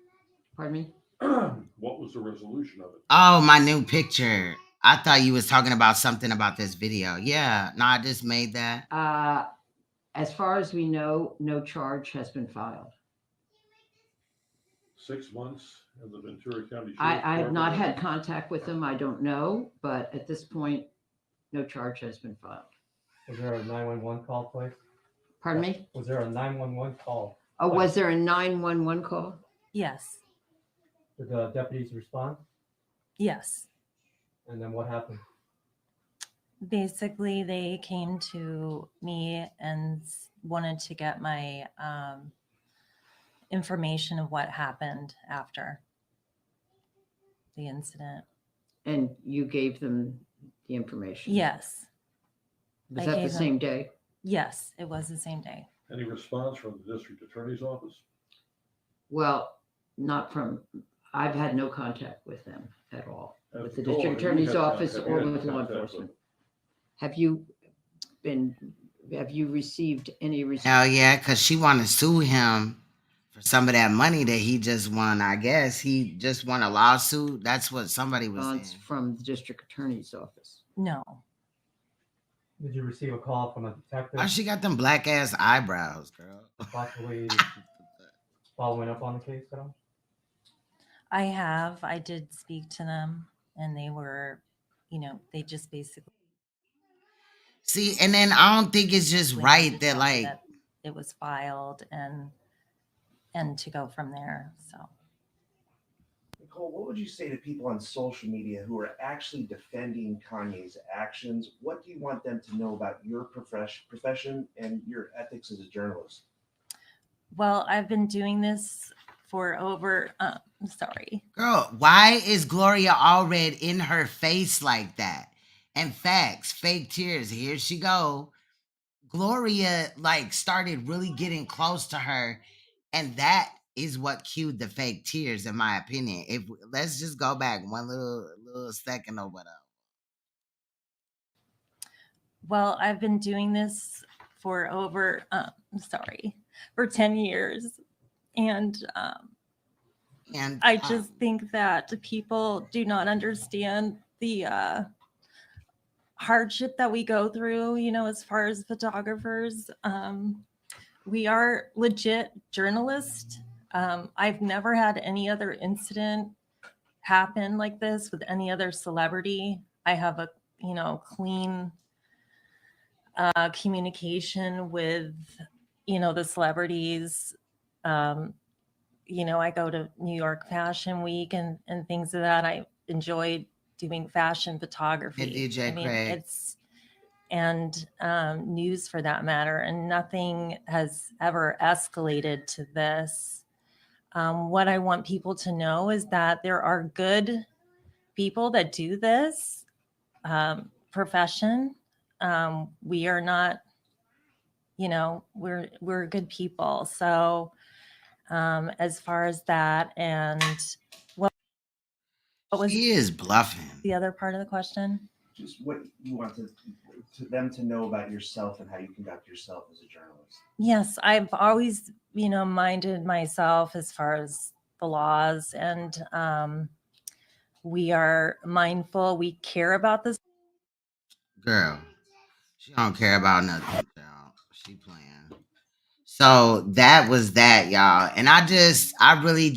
Pardon me? that? What was the resolution of it? Oh, my new picture. I thought you was talking about something about this video. Yeah, no, I just made that. As far as we know, no charge has been filed. 6 months in the Ventura County Sheriff's I have not had Department? contact with them. I don't know, but at this point, no charge has been filed. Was there a 911 call placed? Pardon me? Was there a 911 call? Was there a 911 call? Yes. Did the deputies respond? Yes. And then what happened? Basically, they came to me and wanted to get my information of what happened after the incident. And you gave them the information? Yes. Was I that the gave them- same day? Yes, it was the same day. Any response from the district attorney's office? Well, not from, I've had no contact with them at all, with the Have you district attorney's had office contact- or have you with had law contact enforcement. Have you received any response? Hell yeah, because she want to sue him for some of that money that he just won. I guess he just won a lawsuit. That's what somebody was saying. From the district attorney's office? No. Did you receive a call from a detective Oh, she got them black ass eyebrows, girl. possibly following up on the case at all? I have. I did speak to them, and they were, they just basically. See, and then I don't think it's just right that like it was filed and to go from there. So. Nicole, what would you say to people on social media who are actually defending Kanye's actions? What do you want them to know about your profession and your ethics as a journalist? Well, I've been doing this for over, sorry. Girl, why is Gloria Allred in her face like that? And facts, fake tears, here she go. Gloria like started really getting close to her, and that is what cued the fake tears, in my opinion. If let's just go back one little second or whatever. Well, I've been doing this for over, for 10 years. And I just think that people do not understand the hardship that we go through, as far as photographers. We are legit journalists. I've never had any other incident happen like this with any other celebrity. I have a, clean communication with, the celebrities. I go to New York Fashion Week and things of that. I enjoy doing fashion photography. And DJ Craig. It's and news for that matter, and nothing has ever escalated to this. What I want people to know is that there are good people that do this profession. We are not, we're good people. So as far as that, and what was he is bluffing. The other part of the question? Just what you want to them to know about yourself and how you conduct yourself as a journalist. Yes, I've always, minded myself as far as the laws, and we are mindful. We care about this. Girl, she don't care about nothing, y'all. She playing. So that was that, y'all. And I really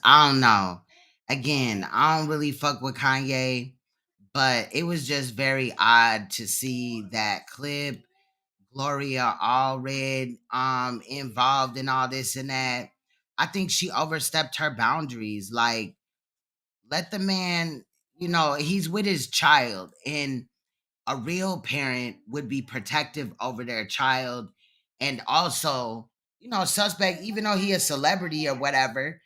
I don't know. Again, I don't really fuck with Kanye, but it was just very odd to see that clip. Gloria Allred involved in all this and that. I think she overstepped her boundaries. Like, let the man, he's with his child, and a real parent would be protective over their child. And also, suspect, even though he a celebrity or whatever,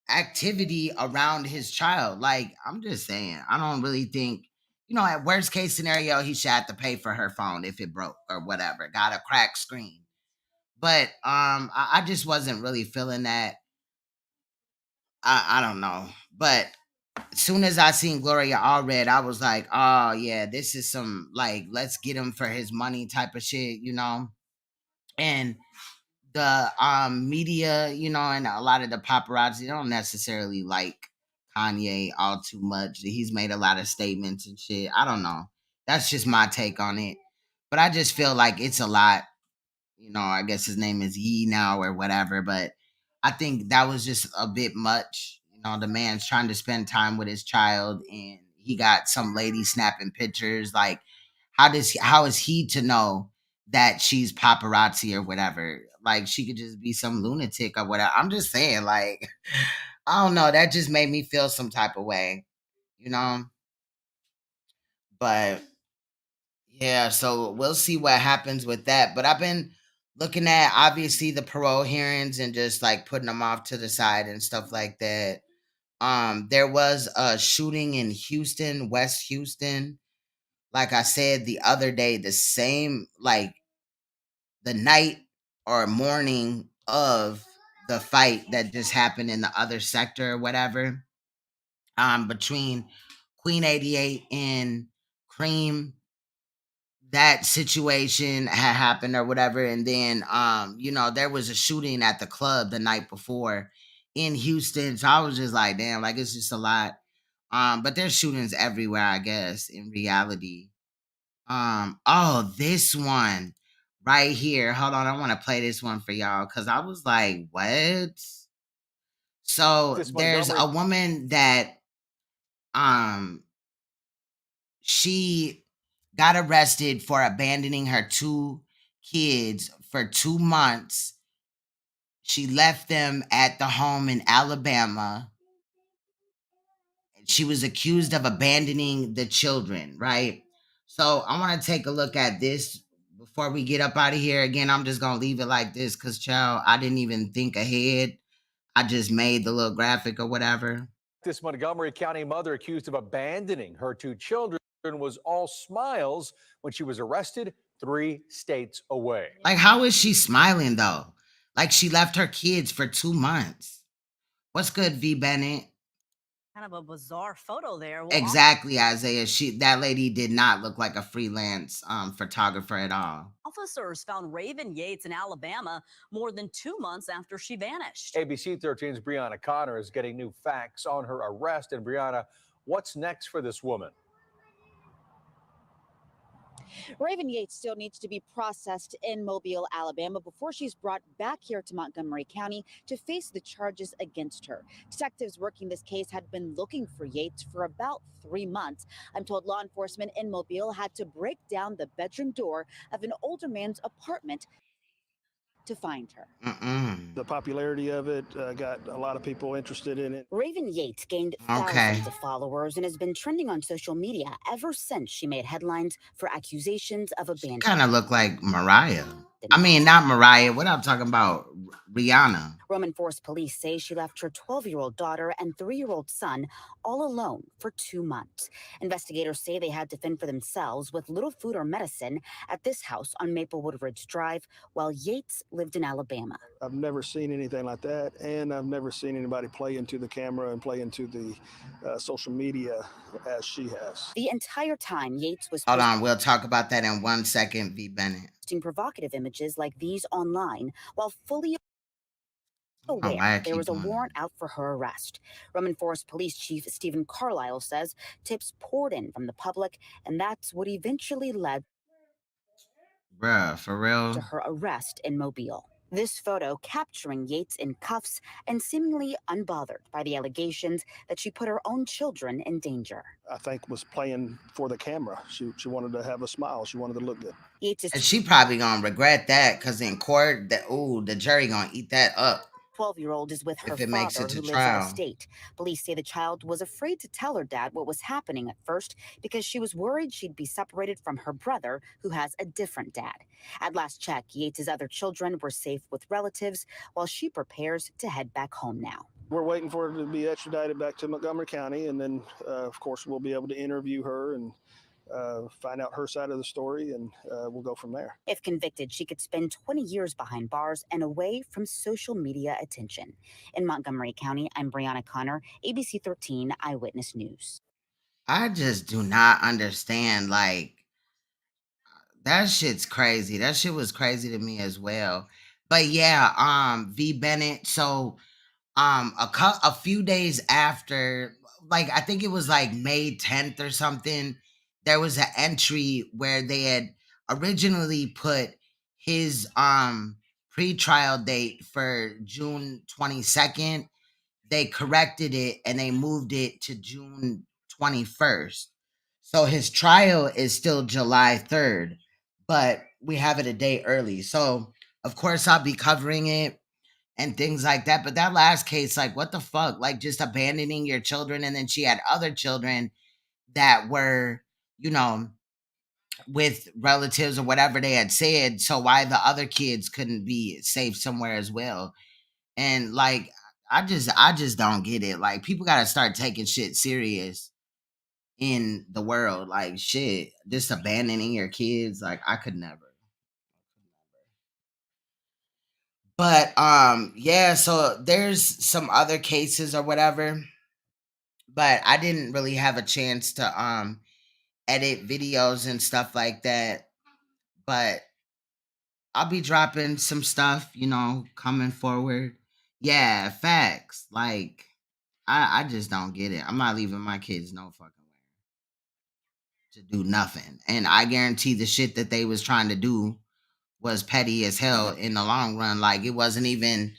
activity around his child. Like, I'm just saying, I don't really think, at worst case scenario, he should have to pay for her phone if it broke or whatever, got a cracked screen. But I just wasn't really feeling that. I don't know. But as soon as I seen Gloria Allred, I was like, oh yeah, this is some like, let's get him for his money type of shit, And the media, and a lot of the paparazzi don't necessarily like Kanye all too much. He's made a lot of statements and shit. I don't know. That's just my take on it. But I just feel like it's a lot. I guess his name is Yee now or whatever. But I think that was just a bit much. The man's trying to spend time with his child, and he got some lady snapping pictures. Like, how is he to know that she's paparazzi or whatever. Like she could just be some lunatic or whatever. I'm just saying, like, I don't know. That just made me feel some type of way, you know? But yeah, so we'll see what happens with that. But I've been looking at obviously the parole hearings and just like putting them off to the side and stuff like that. There was a shooting in Houston, West Houston. Like I said the other day, the same, like the night or morning of the fight that just happened in the other sector or whatever, between Queen 88 and Cream. That situation had happened or whatever, and then there was a shooting at the club the night before in Houston. So I was just like, damn, like it's just a lot. But there's shootings everywhere, I guess, in reality. Oh, this one right here. Hold on, I want to play this one for y'all because I was like, what? So there's a woman that she got arrested for abandoning her 2 kids for 2 months. She left them at the home in Alabama. She was accused of abandoning the children, right? So I want to take a look at this before we get up out of here. Again, I'm just going to leave it like this because, child, I didn't even think ahead. I just made the little graphic or whatever. This Montgomery County mother accused of abandoning her 2 children was all smiles when she was arrested 3 states away. Like, how is she smiling, though? Like, she left her kids for 2 months. What's good, V. Bennett? Kind of a bizarre photo there. Well, Exactly, Isaiah. That lady did not look like a freelance photographer at all. Officers found Raven Yates in Alabama more than 2 months after she vanished. ABC 13's Brianna Connor is getting new facts on her arrest. And Brianna, what's next for this woman? Raven Yates still needs to be processed in Mobile, Alabama, before she's brought back here to Montgomery County to face the charges against her. Detectives working this case had been looking for Yates for about 3 months. I'm told law enforcement in Mobile had to break down the bedroom door of an older man's apartment to find her. The popularity of it got a lot of people interested in it. Raven Yates gained thousands of followers and has been trending on social media ever since she made headlines for accusations of abandonment. Kind of look like Mariah. I mean, not Mariah. What I'm talking about, Rihanna. Roman Forest police say she left her 12-year-old daughter and 3-year-old son all alone for 2 months. Investigators say they had to fend for themselves with little food or medicine at this house on Maplewood Ridge Drive while Yates lived in Alabama. I've never seen anything like that, and I've never seen anybody play into the camera and play into the social media as she has. The entire time Yates was Hold on, we'll talk about that in 1 second, V. Bennett. posting provocative images like these online while fully aware there was a warrant out for her arrest. Roman Forest Police Chief Stephen Carlisle says tips poured in from the public, and that's what eventually led for real to her arrest in Mobile. This photo capturing Yates in cuffs and seemingly unbothered by the allegations that she put her own children in danger. I think was playing for the camera. She wanted to have a smile. She wanted to look good. And she probably gonna regret that because in court, the jury gonna eat that up. 12-year-old is with her if it father makes it to who lives trial. out of state. Police say the child was afraid to tell her dad what was happening at first because she was worried she'd be separated from her brother, who has a different dad. At last check, Yates' other children were safe with relatives while she prepares to head back home now. We're waiting for her to be extradited back to Montgomery County, and then, of course, we'll be able to interview her and find out her side of the story, and we'll go from there. If convicted, she could spend 20 years behind bars and away from social media attention. In Montgomery County, I'm Brianna Connor, ABC 13 Eyewitness News. I just do not understand. Like, that shit's crazy. That shit was crazy to me as well. But yeah, V. Bennett. So, a few days after, like, I think it was like May 10th or something, there was an entry where they had originally put his pre-trial date for June 22nd. They corrected it and they moved it to June 21st. So his trial is still July 3rd. but we have it a day early. So of course I'll be covering it and things like that. But that last case, like, what the fuck? Like, just abandoning your children. And then she had other children that were, you know, with relatives or whatever they had said. So why the other kids couldn't be safe somewhere as well? And like, I just don't get it. Like, people got to start taking shit serious in the world. Like, shit, just abandoning your kids. Like, I could never. But yeah, so there's some other cases or whatever, but I didn't really have a chance to edit videos and stuff like that. But I'll be dropping some stuff, coming forward. Yeah, facts. Like, I just don't get it. I'm not leaving my kids no fucking way to do nothing. And I guarantee the shit that they was trying to do was petty as hell in the long run. Like, it wasn't even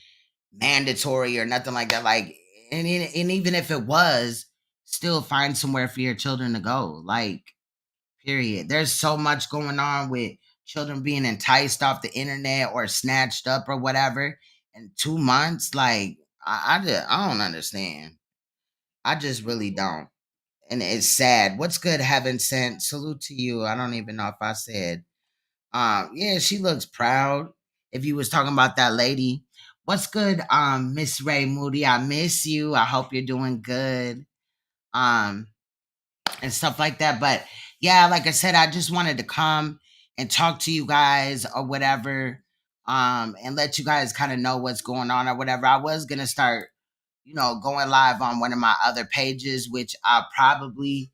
mandatory or nothing like that. Like, and even if it was, still find somewhere for your children to go. Like, period. There's so much going on with children being enticed off the internet or snatched up or whatever in 2 months. Like, I don't understand. I just really don't. And it's sad. What's good, Heaven Sent? Salute to you. I don't even know if I said. Yeah, she looks proud. If you was talking about that lady. What's good, Miss Ray Moody? I miss you. I hope you're doing good. And stuff like that. But yeah, like I said, I just wanted to come and talk to you guys or whatever. And let you guys kind of know what's going on or whatever. I was gonna start, going live on one of my other pages, which I'll probably,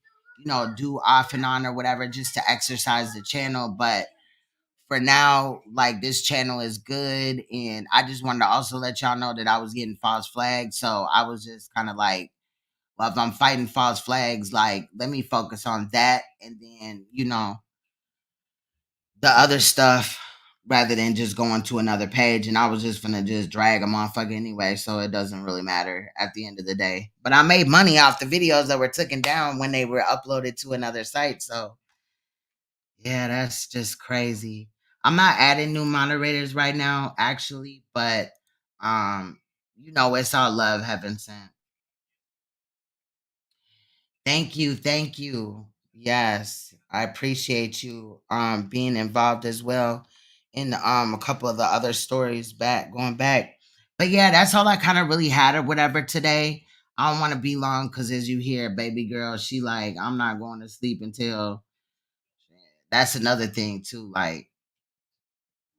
do off and on or whatever, just to exercise the channel. But for now, like, this channel is good. And I just wanted to also let y'all know that I was getting false flags. So I was just kind of like, well, if I'm fighting false flags, like, let me focus on that. And then, the other stuff, rather than just going to another page. And I was just gonna just drag a motherfucker anyway. So it doesn't really matter at the end of the day. But I made money off the videos that were taken down when they were uploaded to another site. So yeah, that's just crazy. I'm not adding new moderators right now, actually, but it's all love, heaven sent. Thank you, thank you. Yes, I appreciate you being involved as well in a couple of the other stories going back. But yeah, that's all I kind of really had or whatever today. I don't want to be long because as you hear, baby girl, she like, I'm not going to sleep until. That's another thing too. Like,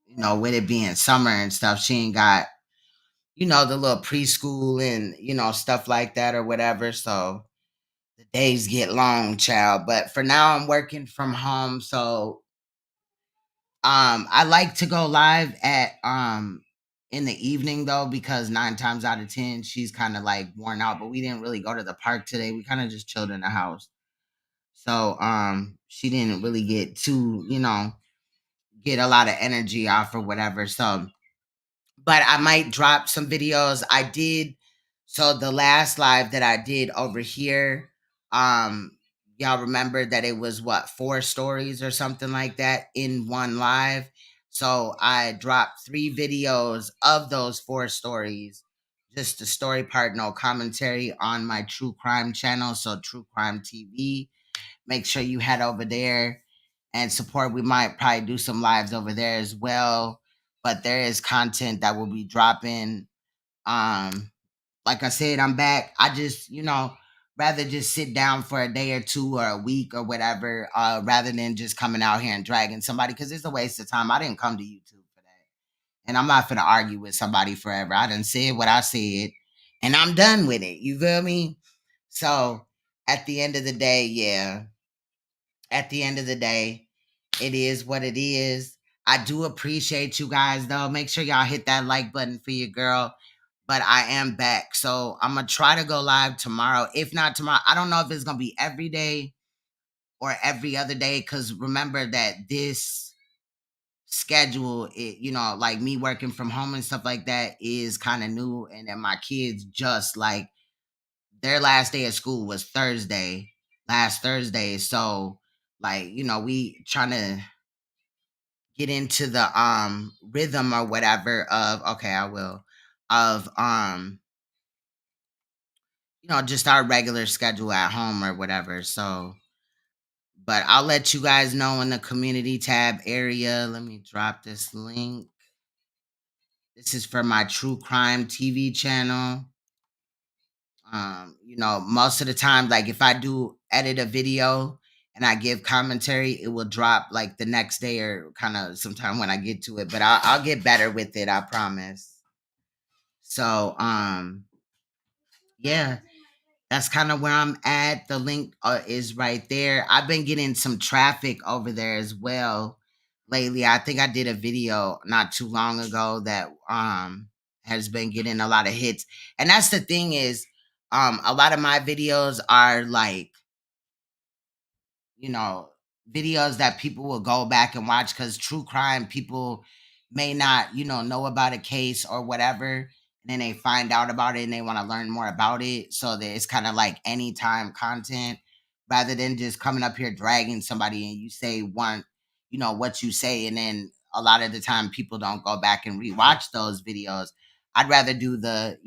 with it being summer and stuff, she ain't got, the little preschool and, stuff like that or whatever. So the days get long, child. But for now, I'm working from home. So I like to go live at in the evening though, because 9 times out of 10, she's kind of like worn out. But we didn't really go to the park today. We kind of just chilled in the house. So she didn't really get to, get a lot of energy off or whatever. So but I might drop some videos. I did. So the last live that I did over here, y'all remember that it was what, 4 stories or something like that in one live. So I dropped 3 videos of those 4 stories, just the story part, no commentary, on my true crime channel. So True Crime TV. Make sure you head over there and support. We might probably do some lives over there as well. But there is content that will be dropping. Like I said, I'm back. I just, rather just sit down for a day or 2 or a week or whatever, rather than just coming out here and dragging somebody, because it's a waste of time. I didn't come to YouTube for that. And I'm not gonna argue with somebody forever. I done said what I said and I'm done with it. You feel me? So at the end of the day, yeah. At the end of the day, it is what it is. I do appreciate you guys, though. Make sure y'all hit that like button for your girl. But I am back. So I'm going to try to go live tomorrow. If not tomorrow, I don't know if it's going to be every day or every other day. Because remember that this schedule, like me working from home and stuff like that, is kind of new. And then my kids just like, their last day of school was last Thursday. So, like, we trying to get into the rhythm or whatever of, okay, I will, of just our regular schedule at home or whatever. So, but I'll let you guys know in the community tab area. Let me drop this link. This is for my true crime TV channel. Most of the time, like if I do edit a video and I give commentary, it will drop like the next day or kind of sometime when I get to it. But I'll get better with it, I promise. So, yeah, that's kind of where I'm at. The link is right there. I've been getting some traffic over there as well lately. I think I did a video not too long ago that has been getting a lot of hits. And that's the thing is, a lot of my videos are like, videos that people will go back and watch, because true crime people may not, know about a case or whatever. And then they find out about it and they want to learn more about it. So that it's kind of like anytime content rather than just coming up here dragging somebody and you say what you say. And then a lot of the time people don't go back and rewatch those videos. I'd rather do the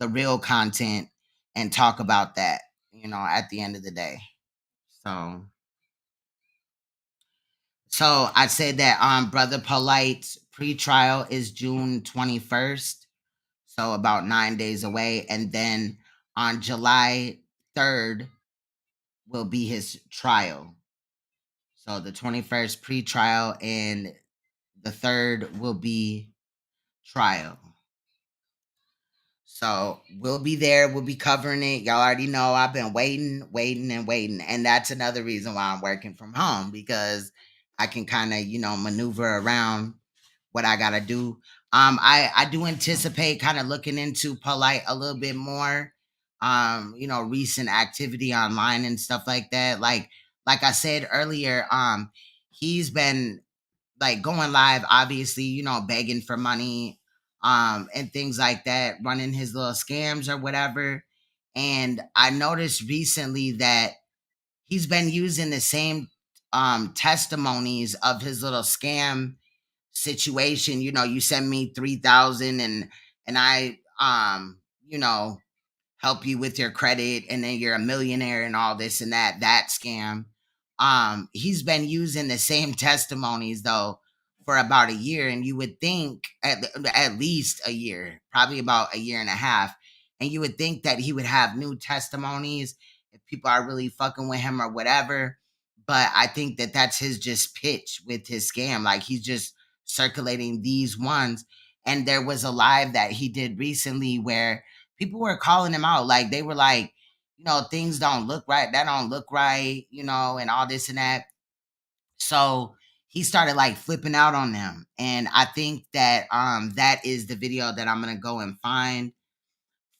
real content and talk about that, at the end of the day. So I said that Brother Polite's pretrial is June 21st, so about 9 days away. And then on July 3rd will be his trial. So the 21st pretrial and the 3rd will be trial. So we'll be there. We'll be covering it. Y'all already know I've been waiting. And that's another reason why I'm working from home, because I can kind of, maneuver around what I got to do. I do anticipate kind of looking into Polite a little bit more, recent activity online and stuff like that. Like I said earlier, he's been like going live, obviously, begging for money, and things like that, running his little scams or whatever. And I noticed recently that he's been using the same testimonies of his little scam situation. You send me 3,000 and I help you with your credit, and then you're a millionaire and all this and that scam. He's been using the same testimonies though for about a year, and you would think at least a year, probably about a year and a half, and you would think that he would have new testimonies if people are really fucking with him or whatever. But I think that that's his just pitch with his scam. Like he's just circulating these ones. And there was a live that he did recently where people were calling him out. Like they were like, things don't look right. That don't look right, and all this and that. So he started like flipping out on them. And I think that that is the video that I'm gonna go and find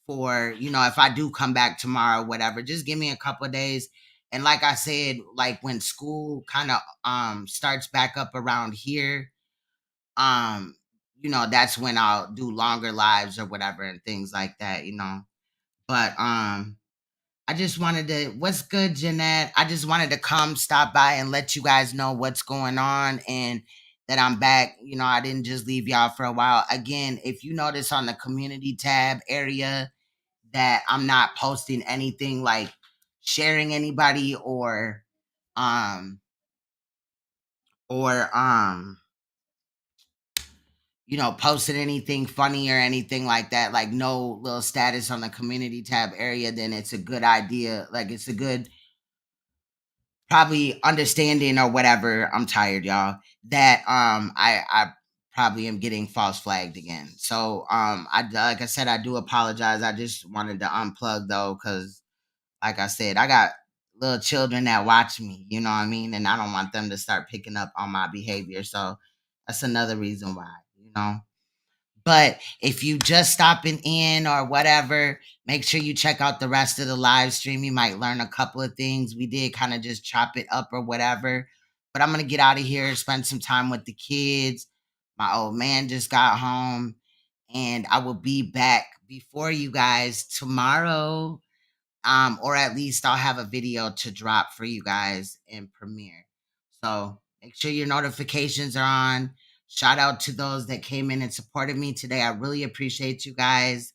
for, if I do come back tomorrow, whatever. Just give me a couple of days. And like I said, like when school kind of starts back up around here, that's when I'll do longer lives or whatever and things like that, But I just wanted to, what's good, Jeanette? I just wanted to come stop by and let you guys know what's going on and that I'm back. I didn't just leave y'all for a while. Again, if you notice on the community tab area that I'm not posting anything like sharing anybody or posting anything funny or anything like that, like no little status on the community tab area, then it's a good idea. Like it's a good probably understanding or whatever. I'm tired, y'all. That I probably am getting false flagged again. So like I said, I do apologize. I just wanted to unplug though, because like I said, I got little children that watch me, you know what I mean? And I don't want them to start picking up on my behavior. So that's another reason why. But if you just stopping in or whatever, make sure you check out the rest of the live stream. You might learn a couple of things. We did kind of just chop it up or whatever. But I'm going to get out of here, spend some time with the kids. My old man just got home. And I will be back before you guys tomorrow. Or at least I'll have a video to drop for you guys in Premiere. So Make sure your notifications are on. Shout out to those that came in and supported me today. I really appreciate you guys,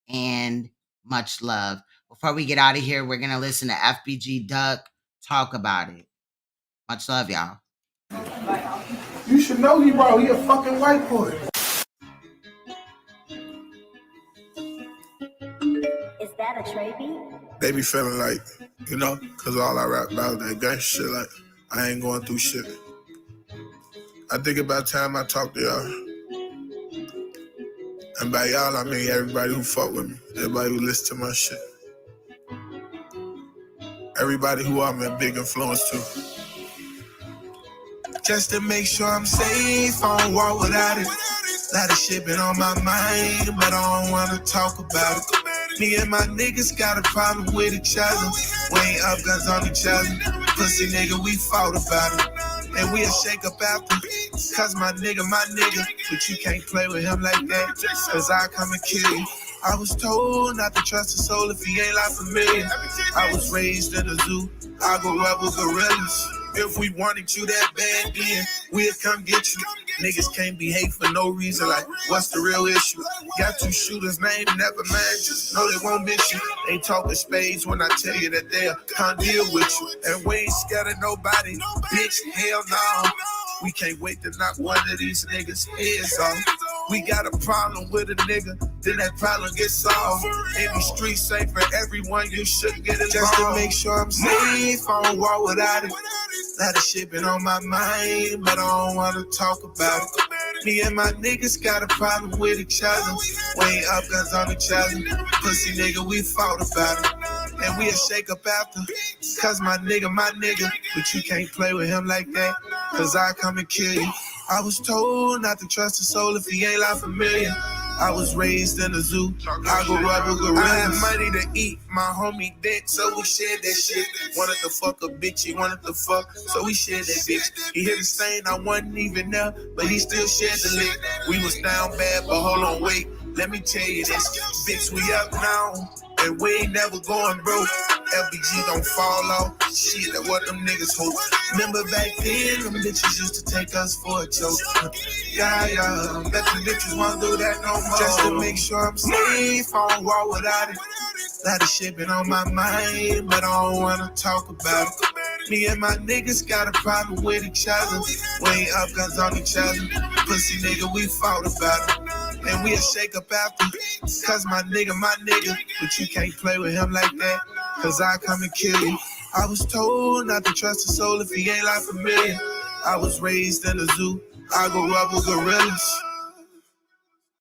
and much love. Before we get out of here, we're going to listen to FBG Duck talk about it. Much love, y'all. You should know he bro. He a fucking white boy. Is that a Trey beat? They be feeling like, you know, because all I rap about that gang shit, like, I ain't going through shit. I think about time I talk to y'all. And by y'all, I mean everybody who fuck with me, everybody who listen to my shit. Everybody who I'm a big influence to. Just to make sure I'm safe, I don't walk without it. Lot of shit been on my mind, but I don't wanna talk about it. Me and my niggas got a problem with each other. We ain't up guns on each other. Pussy nigga, we fought about it. And we'll shake up after. Cause my nigga, but you can't play with him like that. Cause I come and kill you. I was told not to trust a soul if he ain't like familiar. I was raised in a zoo. I grew up with gorillas. If we wanted you that bad, then we'll come get you. Niggas can't behave for no reason, like, what's the real issue? Got two shooters named, never mind, just know they won't miss you. They talking spades when I tell you that they'll come deal with you. And we ain't scared of nobody, bitch, hell no. We can't wait to knock one of these niggas' heads off. We got a problem with a nigga, then that problem gets solved. Every street safe for everyone, you should get it just to make sure I'm safe. I don't walk without it. Lot of shit been on my mind, but I don't wanna talk about it. Me and my niggas got a problem with each other. We ain't up guns on each other. Pussy nigga, we fought about it. And we'll shake up after. Cause my nigga, but you can't play with him like that. Cause I come and kill you. I was told not to trust a soul if he ain't like familiar. I was raised in a zoo. I grew up with gorillas. I had money to eat, my homie dead, so we shared that shit. Wanted to fuck a bitch, he wanted to fuck, so we shared that bitch. He hit a stain, I wasn't even there, but he still shared the lick. We was down bad, but hold on, wait, let me tell you this. Bitch, we up now, and we ain't never going broke. LBG don't fall off, shit, that what them niggas hope. Remember back then, them bitches used to take us for a joke. Yeah, bet them bitches won't do that no more. Just to make sure I'm safe, I don't walk without it. Lot of shit been on my mind, but I don't wanna talk about it. Me and my niggas got a problem with each other. We ain't up guns on each other. Pussy nigga, we fought about it. And we'll shake up after. Cause my nigga, but you can't play with him like that. Cause I come and kill you. I was told not to trust a soul if he ain't like familiar. I was raised in a zoo. I grew up with gorillas.